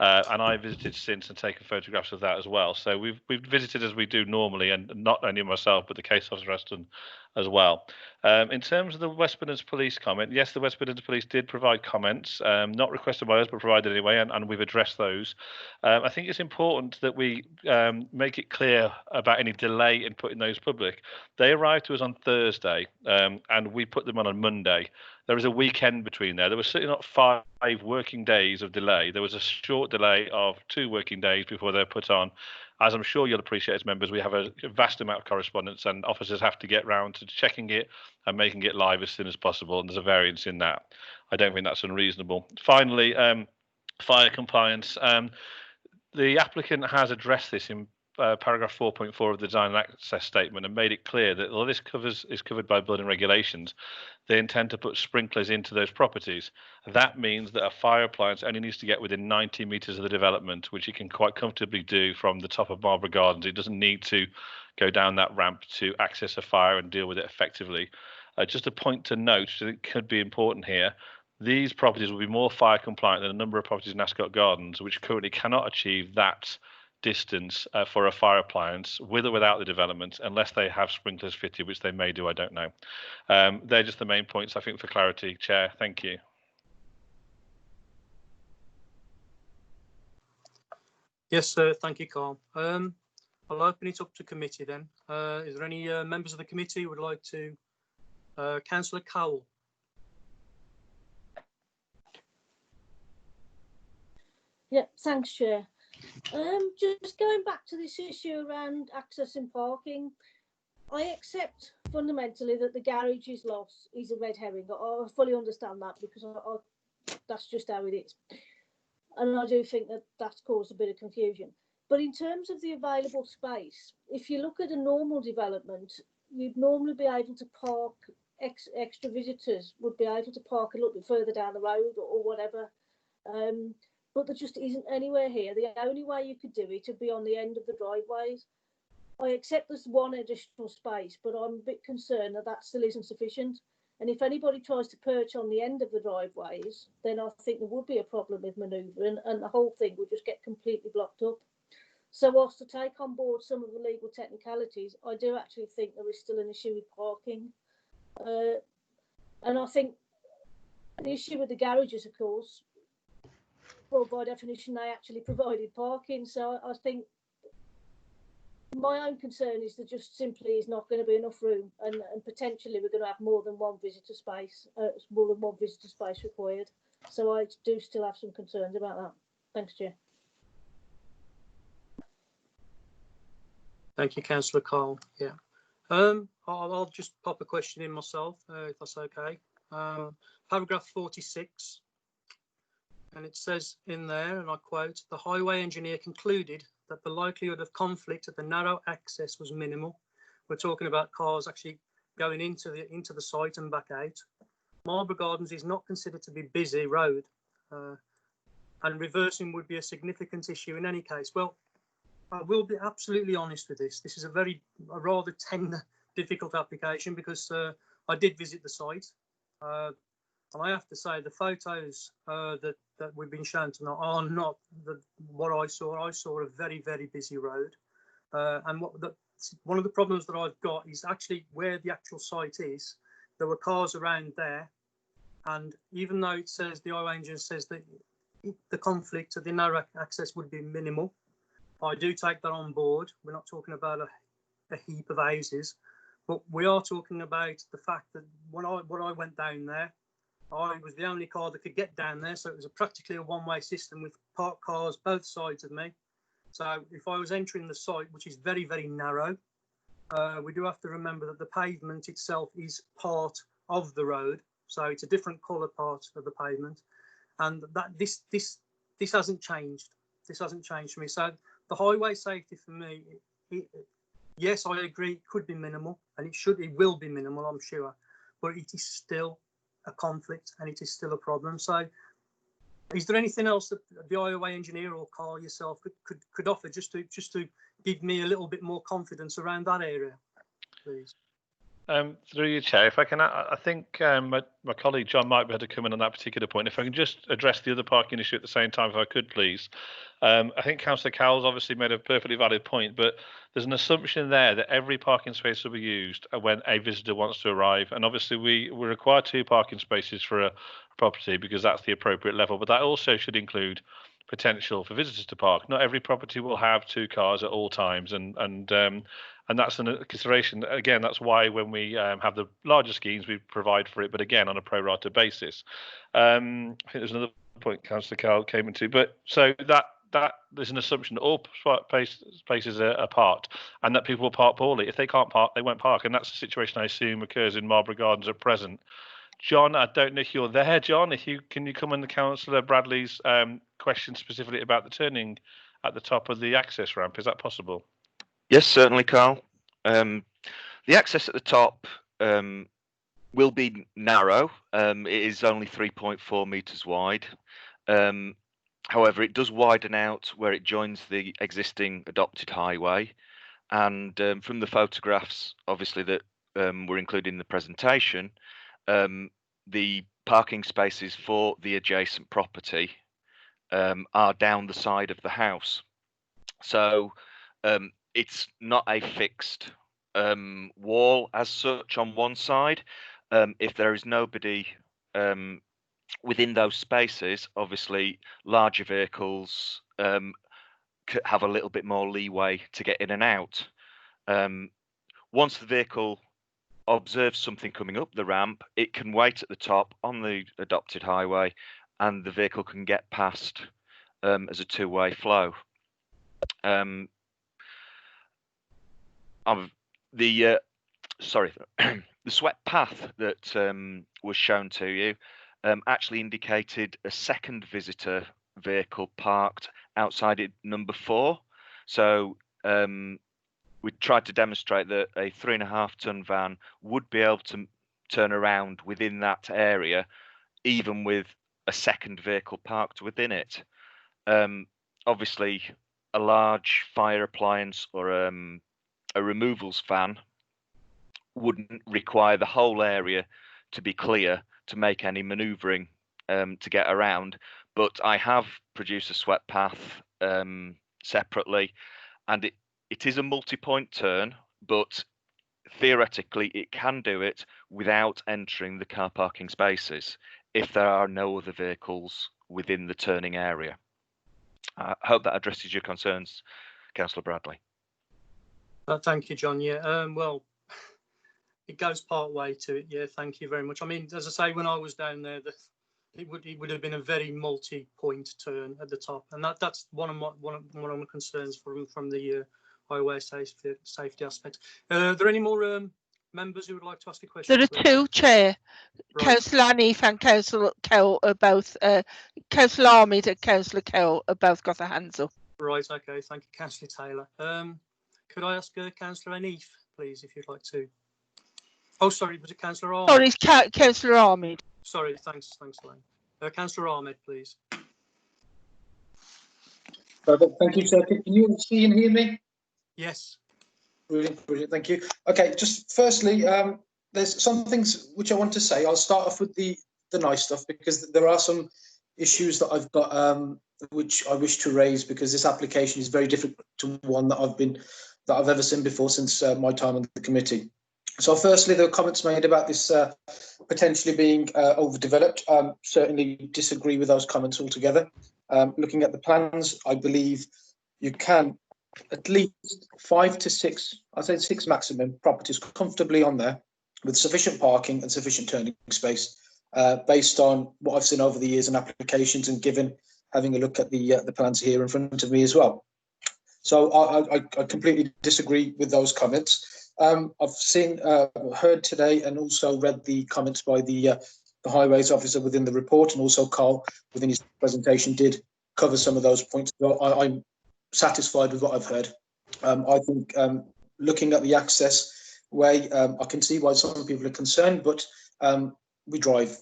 And I visited since and taken photographs of that as well. So we've visited as we do normally, and not only myself, but the case officer has done as well. In terms of the West Midlands Police comment, yes, the West Midlands Police did provide comments, not requested by us, but provided anyway, and we've addressed those. I think it's important that we make it clear about any delay in putting those public. They arrived to us on Thursday, and we put them on Monday. There was a weekend between there. There was certainly not 5 working days of delay. There was a short delay of 2 working days before they were put on. As I'm sure you'll appreciate as members, we have a vast amount of correspondence and officers have to get round to checking it and making it live as soon as possible. And there's a variance in that. I don't think that's unreasonable. Finally, fire compliance. The applicant has addressed this in paragraph 4.4 of the design and access statement and made it clear that although this is covered by building regulations, they intend to put sprinklers into those properties. That means that a fire appliance only needs to get within 90 metres of the development, which it can quite comfortably do from the top of Marlborough Gardens. It doesn't need to go down that ramp to access a fire and deal with it effectively. Just a point to note, which I think could be important here, these properties will be more fire compliant than a number of properties in Ascot Gardens, which currently cannot achieve that distance for a fire appliance with or without the development, unless they have sprinklers fitted, which they may do, I don't know. They're just the main points, I think, for clarity, Chair. Thank you. Yes, sir. Thank you, Carl. I'll open it up to committee then. Is there any members of the committee who would like to? Councillor Cowell. Yeah, thanks, Chair. Just going back to this issue around access and parking, I accept fundamentally that the garage is lost is a red herring. I fully understand that because that's just how it is. And I do think that that's caused a bit of confusion. But in terms of the available space, if you look at a normal development, you'd normally be able to park, extra visitors would be able to park a little bit further down the road or whatever. But there just isn't anywhere here. The only way you could do it would be on the end of the driveways. I accept there's one additional space, but I'm a bit concerned that that still isn't sufficient. And if anybody tries to perch on the end of the driveways, then I think there would be a problem with manoeuvring and the whole thing would just get completely blocked up. So whilst to take on board some of the legal technicalities, I do actually think there is still an issue with parking. And I think the issue with the garages, of course, well, by definition, they actually provided parking. So I think my own concern is there just simply is not going to be enough room, and potentially we're going to have more than one visitor space, required. So I do still have some concerns about that. Thanks, Chair. Thank you, Councillor Cole. Yeah. I'll just pop a question in myself, if that's okay. Paragraph 46. And it says in there, and I quote, the highway engineer concluded that the likelihood of conflict at the narrow access was minimal. We're talking about cars actually going into the site and back out. Marlborough Gardens is not considered to be busy road, and reversing would be a significant issue in any case. Well, I will be absolutely honest with this. This is a rather tender, difficult application because I did visit the site. And I have to say the photos that we've been shown tonight are not what I saw. I saw a very, very busy road. And one of the problems that I've got is actually where the actual site is. There were cars around there. And even though the highway engineer says that the conflict of the narrow access would be minimal, I do take that on board. We're not talking about a heap of houses, but we are talking about the fact that when I went down there, I was the only car that could get down there, so it was practically a one-way system with parked cars both sides of me. So if I was entering the site, which is very, very narrow, we do have to remember that the pavement itself is part of the road, so it's a different colour part of the pavement, and that this hasn't changed. This hasn't changed for me. So the highway safety for me, yes, I agree, it could be minimal, and it will be minimal, I'm sure, but it is still a conflict and it is still a problem. So is there anything else that the IOA engineer or Carl yourself could offer just to give me a little bit more confidence around that area, please? Through your chair, if I can, I think my colleague John might be able to come in on that particular point. If I can just address the other parking issue at the same time, if I could, please. I think Councillor Cowell's obviously made a perfectly valid point, but there's an assumption there that every parking space will be used when a visitor wants to arrive. And obviously we require 2 parking spaces for a property because that's the appropriate level, but that also should include potential for visitors to park. Not every property will have 2 cars at all times, and that's a consideration. Again, that's why when we have the larger schemes, we provide for it, but again, on a pro rata basis. I think there's another point Councillor Carroll came into, but so that there's an assumption that all spaces are parked and that people will park poorly. If they can't park, they won't park, and that's the situation I assume occurs in Marlborough Gardens at present. John, I don't know if you're there, John. Can you come on the Councillor Bradley's question specifically about the turning at the top of the access ramp? Is that possible? Yes, certainly, Carl. The access at the top will be narrow. It is only 3.4 metres wide. However, it does widen out where it joins the existing adopted highway. And from the photographs, obviously, that were included in the presentation, the parking spaces for the adjacent property are down the side of the house. So it's not a fixed wall as such on one side. If there is nobody within those spaces, obviously larger vehicles have a little bit more leeway to get in and out. Once the vehicle observes something coming up the ramp, it can wait at the top on the adopted highway, and the vehicle can get past as a two-way flow. The swept path that was shown to you actually indicated a second visitor vehicle parked outside it, number 4. So we tried to demonstrate that a 3.5-ton van would be able to turn around within that area, even with a second vehicle parked within it. Obviously, a large fire appliance or a removals van wouldn't require the whole area to be clear to make any manoeuvring to get around. But I have produced a swept path separately, and it is a multi-point turn, but theoretically it can do it without entering the car parking spaces if there are no other vehicles within the turning area. I hope that addresses your concerns, Councillor Bradley. Thank you, John. Yeah, well, it goes part way to it. Yeah, thank you very much. I mean, as I say, when I was down there, it would have been a very multi-point turn at the top, and that's one of my concerns from the highway safety aspect. Are there any more members who would like to ask a question? There are 2, Chair. Right. Councillor Hanif and Councillor Cowell are both, Councillor Ahmed and Councillor Cowell have both got their hands up. Right, okay, thank you, Councillor Taylor. Could I ask Councillor Hanif, please, if you'd like to? Oh, sorry, was it Councillor Ahmed? Sorry, it's Councillor Ahmed. Sorry, thanks, Elaine. Councillor Ahmed, please. Perfect, thank you, sir. Can you see and hear me? Yes. Brilliant, thank you. Okay, just firstly, there's some things which I want to say. I'll start off with the nice stuff, because there are some issues that I've got which I wish to raise, because this application is very different to one that I've ever seen before since my time on the committee. So firstly, there were comments made about this potentially being overdeveloped. Certainly disagree with those comments altogether. Looking at the plans, I believe you can at least 5 to 6, I'd say 6 maximum properties comfortably on there with sufficient parking and sufficient turning space, based on what I've seen over the years in applications and given having a look at the plans here in front of me as well. So I completely disagree with those comments. I've seen, heard today, and also read the comments by the highways officer within the report, and also Carl within his presentation did cover some of those points. So I'm satisfied with what I've heard. I think looking at the access way, I can see why some people are concerned, but we drive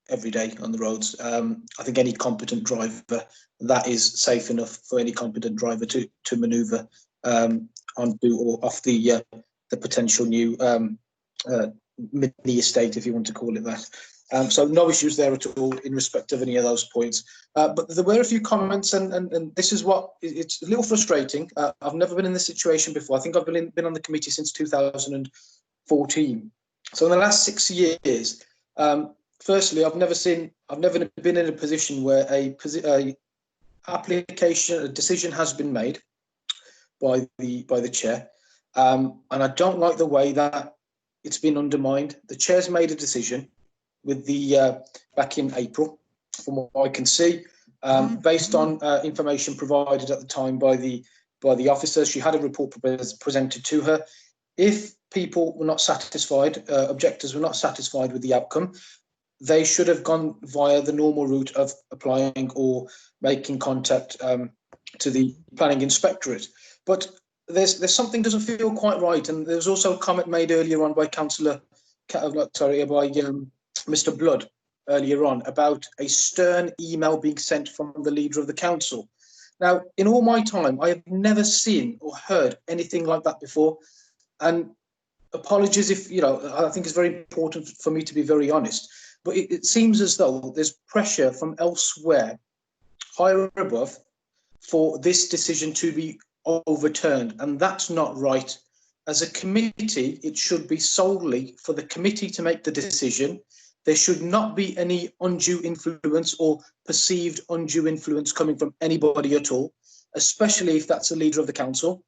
every day on the roads. I think any competent driver, that is safe enough for any competent driver to manoeuvre onto or off the potential new mini estate, if you want to call it that. So no issues there at all in respect of any of those points. But there were a few comments, and this is what, it's a little frustrating. I've never been in this situation before. I think I've been on the committee since 2014. So in the last 6 years, firstly, I've never been in a position where a decision has been made by the chair, and I don't like the way that it's been undermined. The chair's made a decision with the back in April, from what I can see, based on information provided at the time by the officers. She had a report presented to her. If people were not satisfied, objectors were not satisfied with the outcome, they should have gone via the normal route of applying or making contact to the planning inspectorate. But there's something doesn't feel quite right, and there's also a comment made earlier on by Mr. Blood earlier on about a stern email being sent from the leader of the council. Now, in all my time, I have never seen or heard anything like that before, and apologies if, I think it's very important for me to be very honest, but it seems as though there's pressure from elsewhere, higher above, for this decision to be overturned, and that's not right. As a committee, it should be solely for the committee to make the decision. There should not be any undue influence or perceived undue influence coming from anybody at all, especially if that's the leader of the council,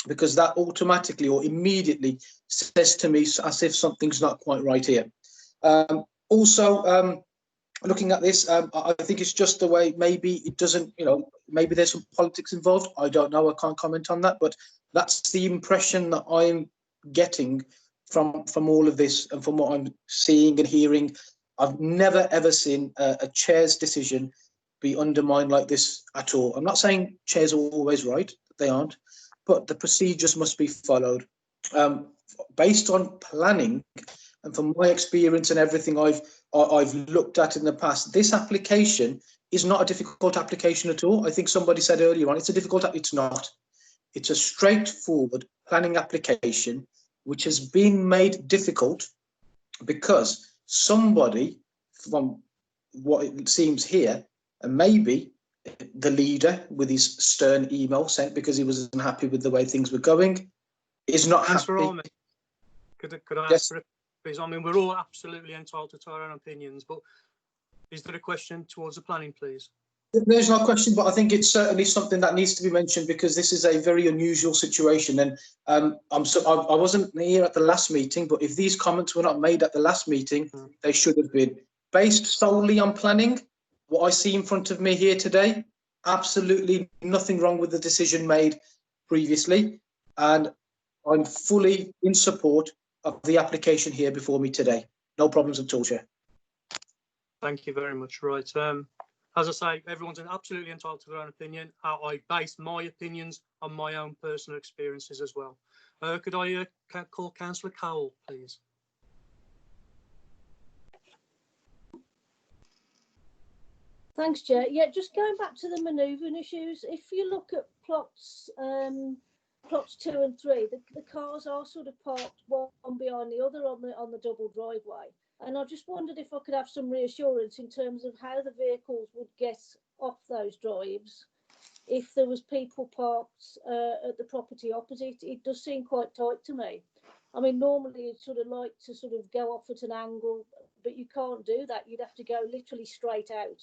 because that automatically or immediately says to me as if something's not quite right here. Also, looking at this, I think it's just the way, maybe it doesn't, maybe there's some politics involved. I don't know, I can't comment on that, but that's the impression that I'm getting from all of this, and from what I'm seeing and hearing. I've never ever seen a chair's decision be undermined like this at all. I'm not saying chairs are always right, they aren't, but the procedures must be followed. Based on planning, and from my experience and everything I've looked at in the past, this application is not a difficult application at all. I think somebody said earlier on, it's not. It's a straightforward planning application, which has been made difficult because somebody, from what it seems here, and maybe the leader with his stern email sent because he was unhappy with the way things were going, is not happy. Could I Yes. ask, please? I mean, we're all absolutely entitled to our own opinions, but is there a question towards the planning, please? There's no question, but I think it's certainly something that needs to be mentioned, because this is a very unusual situation. And I wasn't here at the last meeting, but if these comments were not made at the last meeting, they should have been. Based solely on planning, what I see in front of me here today, absolutely nothing wrong with the decision made previously, and I'm fully in support of the application here before me today. No problems at all, Chair. Thank you very much. Right. As I say, everyone's absolutely entitled to their own opinion. I base my opinions on my own personal experiences as well. Could I call Councillor Cowell, please? Thanks, Chair. Yeah, just going back to the manoeuvring issues, if you look at plots 2 and 3, the cars are sort of parked one behind the other on the double driveway. And I just wondered if I could have some reassurance in terms of how the vehicles would get off those drives if there was people parked at the property opposite. It does seem quite tight to me. I mean, normally you'd sort of like to sort of go off at an angle, but you can't do that. You'd have to go literally straight out.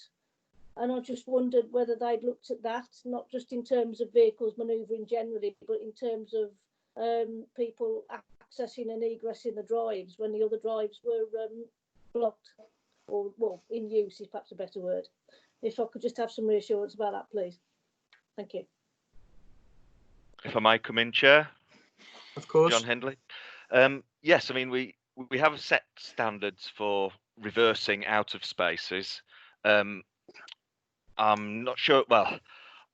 And I just wondered whether they'd looked at that, not just in terms of vehicles manoeuvring generally, but in terms of people accessing and egressing the drives when the other drives were blocked, or well, in use is perhaps a better word. If I could just have some reassurance about that, please. Thank you. If I might come in, Chair. Of course. John Hendley. Yes, I mean, we have set standards for reversing out of spaces. I'm not sure, well,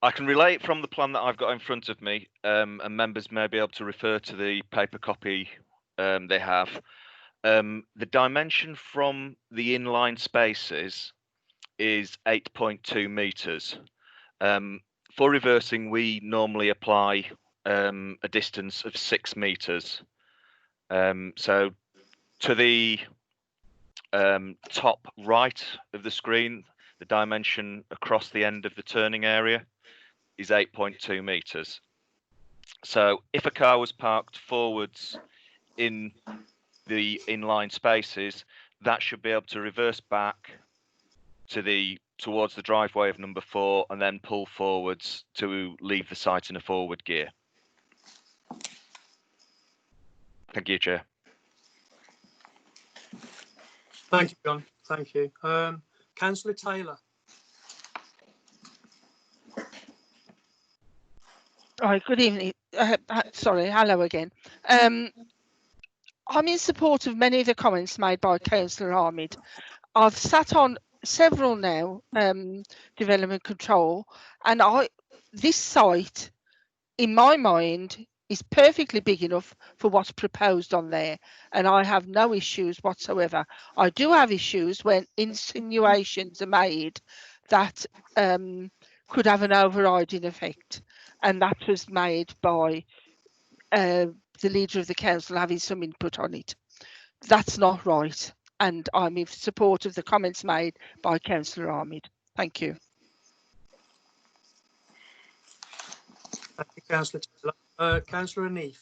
I can relate from the plan that I've got in front of me, and members may be able to refer to the paper copy they have. The dimension from the inline spaces is 8.2 metres. For reversing, we normally apply a distance of 6 metres. So to the top right of the screen, the dimension across the end of the turning area is 8.2 metres. So if a car was parked forwards in the inline spaces, that should be able to reverse back to towards the driveway of number 4 and then pull forwards to leave the site in a forward gear. Thank you, Chair. Thank you, John. Thank you. Councillor Taylor. Right, good evening. Sorry, hello again. I'm in support of many of the comments made by Councillor Ahmed. I've sat on several now, development control, and this site, in my mind, is perfectly big enough for what's proposed on there, and I have no issues whatsoever. I do have issues when insinuations are made that could have an overriding effect, and that was made by the leader of the council having some input on it. That's not right, and I'm in support of the comments made by Councillor Ahmed. Thank you. Thank you, Councillor Taylor. Councillor Aneef.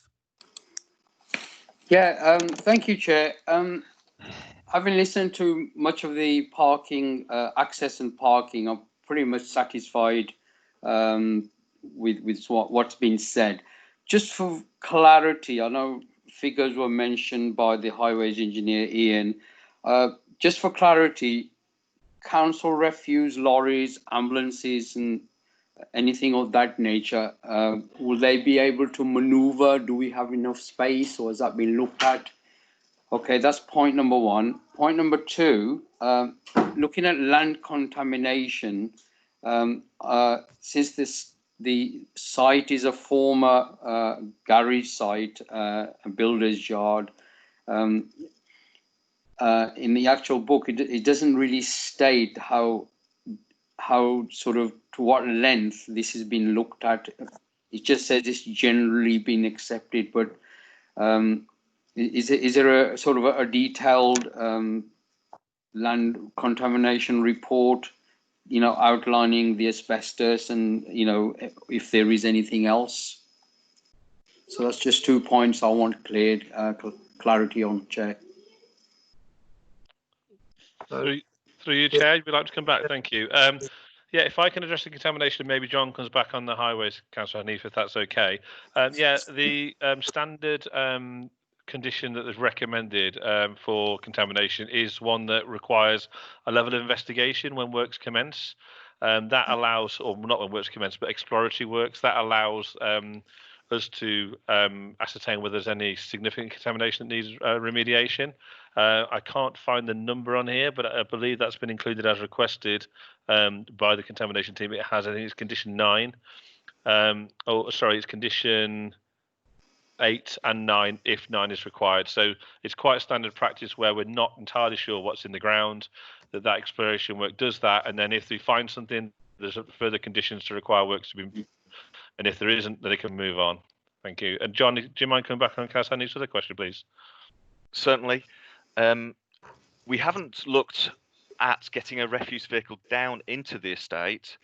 Yeah, thank you, Chair. Having listened to much of the parking, access and parking, I'm pretty much satisfied with what's been said. Just for clarity, I know figures were mentioned by the highways engineer, Ian. Just for clarity, council refuse, lorries, ambulances and anything of that nature, will they be able to maneuver? Do we have enough space, or has that been looked at? Okay, that's point number 1. Point number 2, looking at land contamination, since the site is a former garage site, a builder's yard, in the actual book, it doesn't really state how sort of to what length this has been looked at. It just says it's generally been accepted, but is there a sort of a detailed land contamination report, outlining the asbestos and, if there is anything else? So that's just 2 points I want cleared, clarity on, Chair. Through you, Chair, would you like to come back? Thank you. Yeah, if I can address the contamination, maybe John comes back on the highways, Councillor Hanif, if that's okay. Yeah, the standard condition that is recommended for contamination is one that requires a level of investigation when works commence. That allows, or not when works commence, but exploratory works, that allows us to ascertain whether there's any significant contamination that needs remediation. I can't find the number on here, but I believe that's been included as requested by the contamination team. It has, I think it's condition 9. It's condition 8 and 9 if 9 is required. So it's quite a standard practice where we're not entirely sure what's in the ground, that exploration work does that, and then if we find something, there's further conditions to require works to be, and if there isn't, then they can move on. Thank you. And John, do you mind coming back on Councillor other question, please? Certainly. We haven't looked at getting a refuse vehicle down into the estate,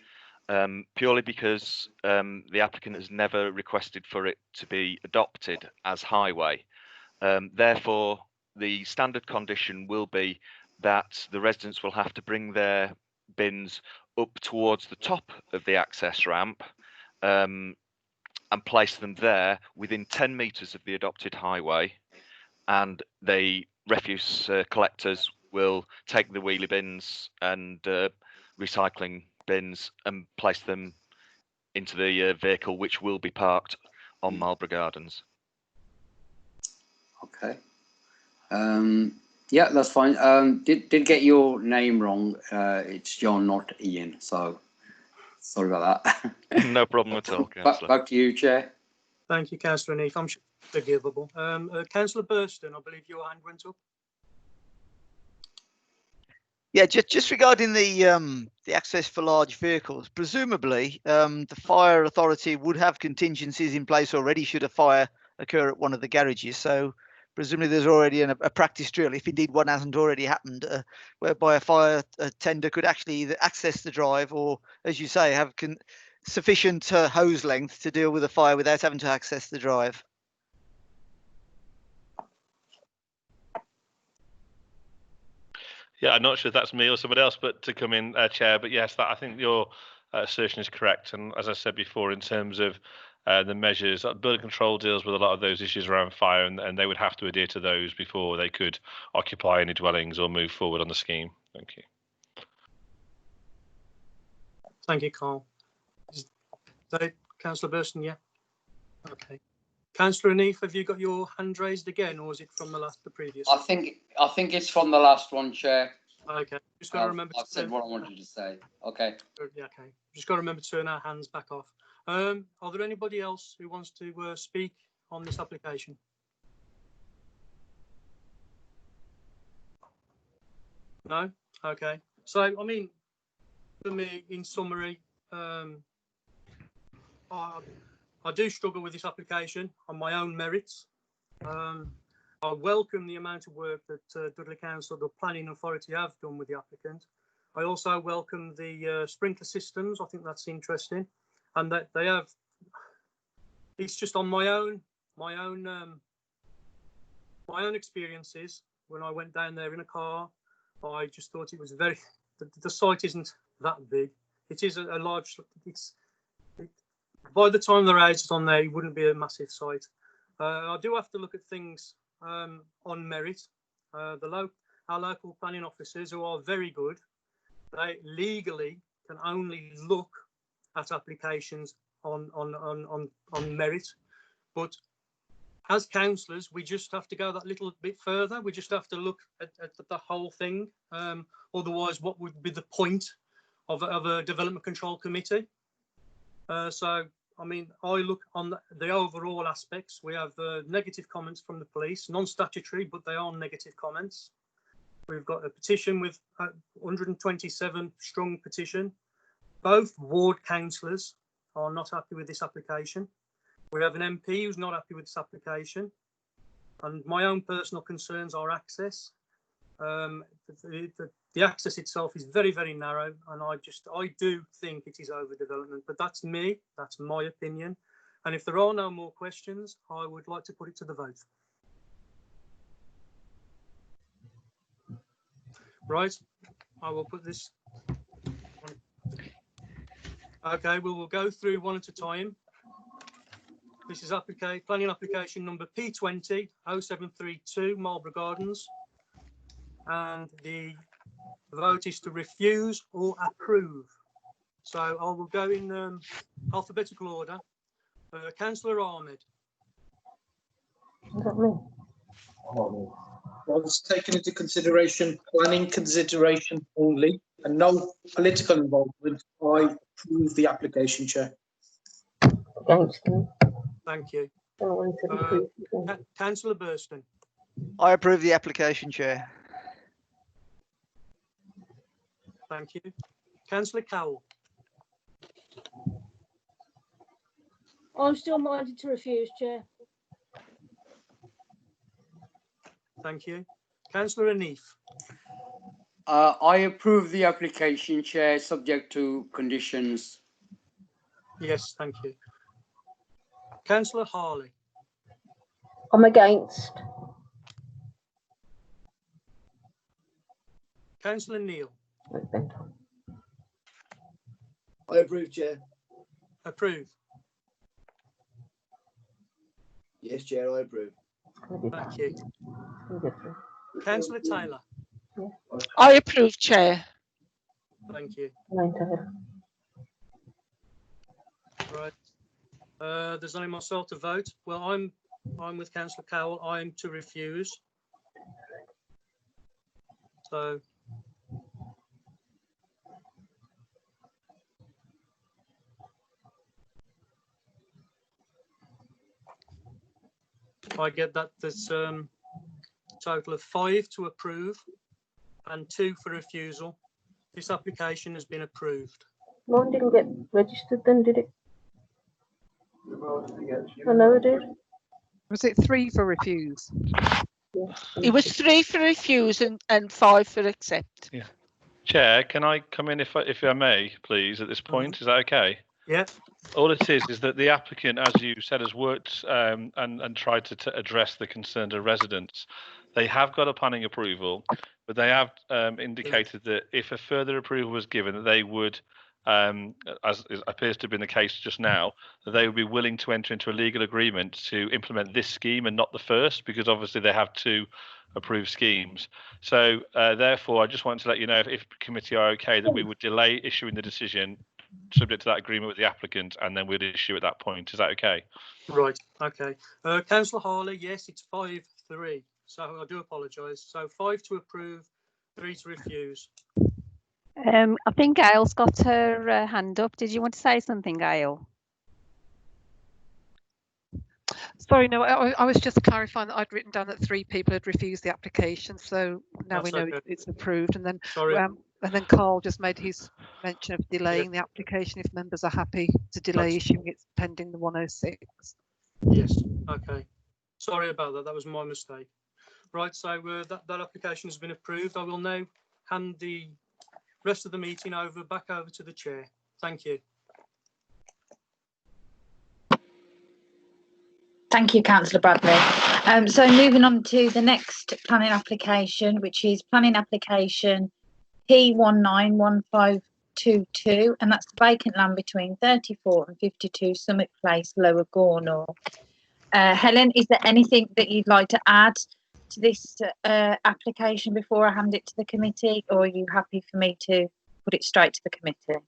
purely because the applicant has never requested for it to be adopted as highway. Therefore, the standard condition will be that the residents will have to bring their bins up towards the top of the access ramp and place them there within 10 metres of the adopted highway, and the refuse collectors will take the wheelie bins and recycling bins and place them into the vehicle, which will be parked on Marlborough Gardens. Okay. Yeah, that's fine. Did get your name wrong. It's John, not Ian. So sorry about that. No problem at all, Councillor. Back to you, Chair. Thank you, Councillor Neath. I'm sure it's forgivable. Councillor Burston, I believe your hand went up. Yeah, just regarding the access for large vehicles, presumably the fire authority would have contingencies in place already should a fire occur at one of the garages. So presumably there's already a practice drill, if indeed one hasn't already happened, whereby a fire tender could actually either access the drive or, as you say, have sufficient hose length to deal with a fire without having to access the drive. Yeah, I'm not sure if that's me or somebody else, but to come in, Chair. But yes, I think your assertion is correct. And as I said before, in terms of the measures, building control deals with a lot of those issues around fire, and they would have to adhere to those before they could occupy any dwellings or move forward on the scheme. Thank you. Thank you, Carl. Is that it, Councillor Burston? Yeah. Okay. Councillor Neath, have you got your hand raised again, or is it from the previous? I think it's from the last one, Chair. Okay. Just got to remember. I've said what I wanted to say. Okay. Yeah. Okay. Just got to remember to turn our hands back off. Are there anybody else who wants to speak on this application? No. Okay. So I mean, for me, in summary, I do struggle with this application on my own merits. I welcome the amount of work that Dudley Council, the Planning Authority, have done with the applicant. I also welcome the sprinkler systems. I think that's interesting, and that they have. It's just on my own experiences. When I went down there in a car, I just thought it was very. The site isn't that big. It is a large. By the time the roads is on there, it wouldn't be a massive site. I do have to look at things on merit. Our local planning officers, who are very good, they legally can only look at applications on merit. But as councillors, we just have to go that little bit further. We just have to look at the whole thing. Otherwise, what would be the point of a development control committee? So, I mean, I look on the overall aspects. We have negative comments from the police, non-statutory, but they are negative comments. We've got a petition with 127 strong petition. Both ward councillors are not happy with this application. We have an MP who's not happy with this application. And my own personal concerns are access. The access itself is very, very narrow, and I do think it is overdevelopment, but that's me, that's my opinion. And if there are no more questions, I would like to put it to the vote. Right, I will put this on. Okay, we will go through one at a time. This is planning application number P20 0732 Marlborough Gardens, and the vote is to refuse or approve. So I will go in alphabetical order. Councillor Ahmed. Was taken into consideration, planning consideration only, and no political involvement. I approve the application, Chair. Thank you. Councillor Burston. I approve the application, Chair. Thank you. Councillor Cowell. I'm still minded to refuse, Chair. Thank you. Councillor Neath. I approve the application, Chair, subject to conditions. Yes, thank you. Councillor Harley. I'm against. Councillor Neal. I approve, Chair. Approve. Yes, Chair, I approve. Thank you. Councillor Taylor. I approve, Chair. Thank you. Right. There's only myself to vote. Well, I'm with Councillor Cowell. I'm to refuse. So I get that there's total of 5 to approve and 2 for refusal. This application has been approved. Mine didn't get registered then, did it? I know it did. Was it 3 for refuse? It was 3 for refuse and 5 for accept. Yeah. Chair, can I come in if I may, please, at this point? Is that okay? Yeah. All it is that the applicant, as you said, has worked and tried to address the concerns of residents. They have got a planning approval, but they have indicated that if a further approval was given, that they would, as appears to have been the case just now, that they would be willing to enter into a legal agreement to implement this scheme and not the first, because obviously they have 2 approved schemes. So therefore, I just wanted to let you know if the committee are okay that we would delay issuing the decision subject to that agreement with the applicant, and then we'd issue at that point. Is that okay? Right. Okay. Councillor Harley, yes, it's 5-3. So I do apologise. So 5 to approve, 3 to refuse. I think Gail's got her hand up. Did you want to say something, Gail? Sorry, no, I was just clarifying that I'd written down that 3 people had refused the application, so now That's we know okay. it's approved. And then, Sorry. and then Carl just made his mention of delaying the application if members are happy to delay issuing it pending the 106. Yes. Okay. Sorry about that. That was my mistake. Right. So that application has been approved. I will now hand the rest of the meeting back over to the chair. Thank you. Thank you, Councillor Bradley. So moving on to the next planning application, which is planning application P191522, and that's the vacant land between 34 and 52 Summit Place, Lower Gornal. Helen, is there anything that you'd like to add to this application before I hand it to the committee, or are you happy for me to put it straight to the committee?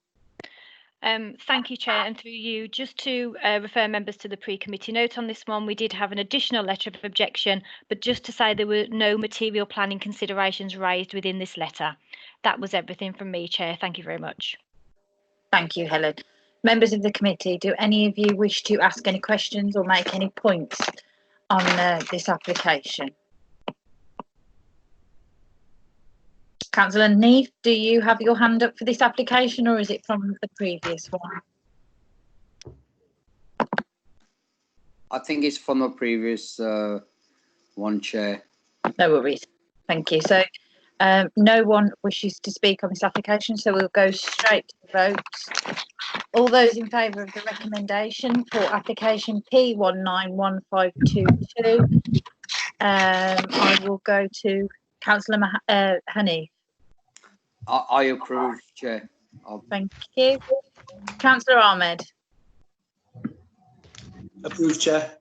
Thank you, Chair, and through you, just to refer members to the pre-committee note on this one, we did have an additional letter of objection, but just to say there were no material planning considerations raised within this letter. That was everything from me, Chair. Thank you very much. Thank you, Helen. Members of the committee, do any of you wish to ask any questions or make any points on this application? Councillor Neave, do you have your hand up for this application, or is it from the previous one? I think it's from the previous one, Chair. No worries. Thank you. So no one wishes to speak on this application, so we'll go straight to the vote. All those in favour of the recommendation for application P191522, I will go to Councillor Hanif. I approve, Chair. Thank you. Councillor Ahmed. Approve, Chair.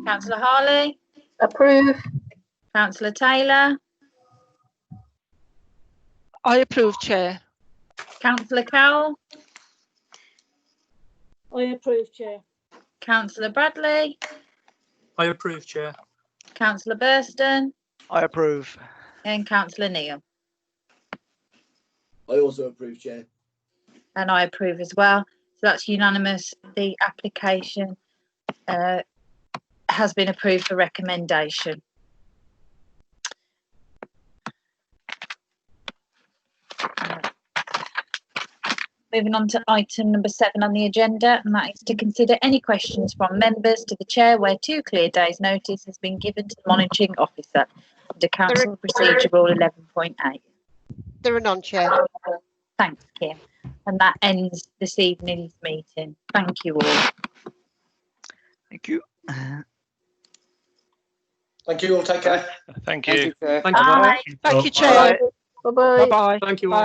Councillor Harley. Approve. Councillor Taylor. I approve, Chair. Councillor Cowell. I approve, Chair. Councillor Bradley. I approve, Chair. Councillor Burston. I approve. And Councillor Neal. I also approve, Chair. And I approve as well. So that's unanimous. The application has been approved for recommendation. Moving on to item number 7 on the agenda, and that is to consider any questions from members to the chair where 2 clear days notice has been given to the monitoring officer under Council Procedure Rule 11.8. There are none, Chair. Thanks, Kim. And that ends this evening's meeting. Thank you all. Thank you. Thank you all. Take care. Thank you. Thank you. Bye. Thank you, Chair. Bye-bye. Bye-bye. Thank you Bye. all.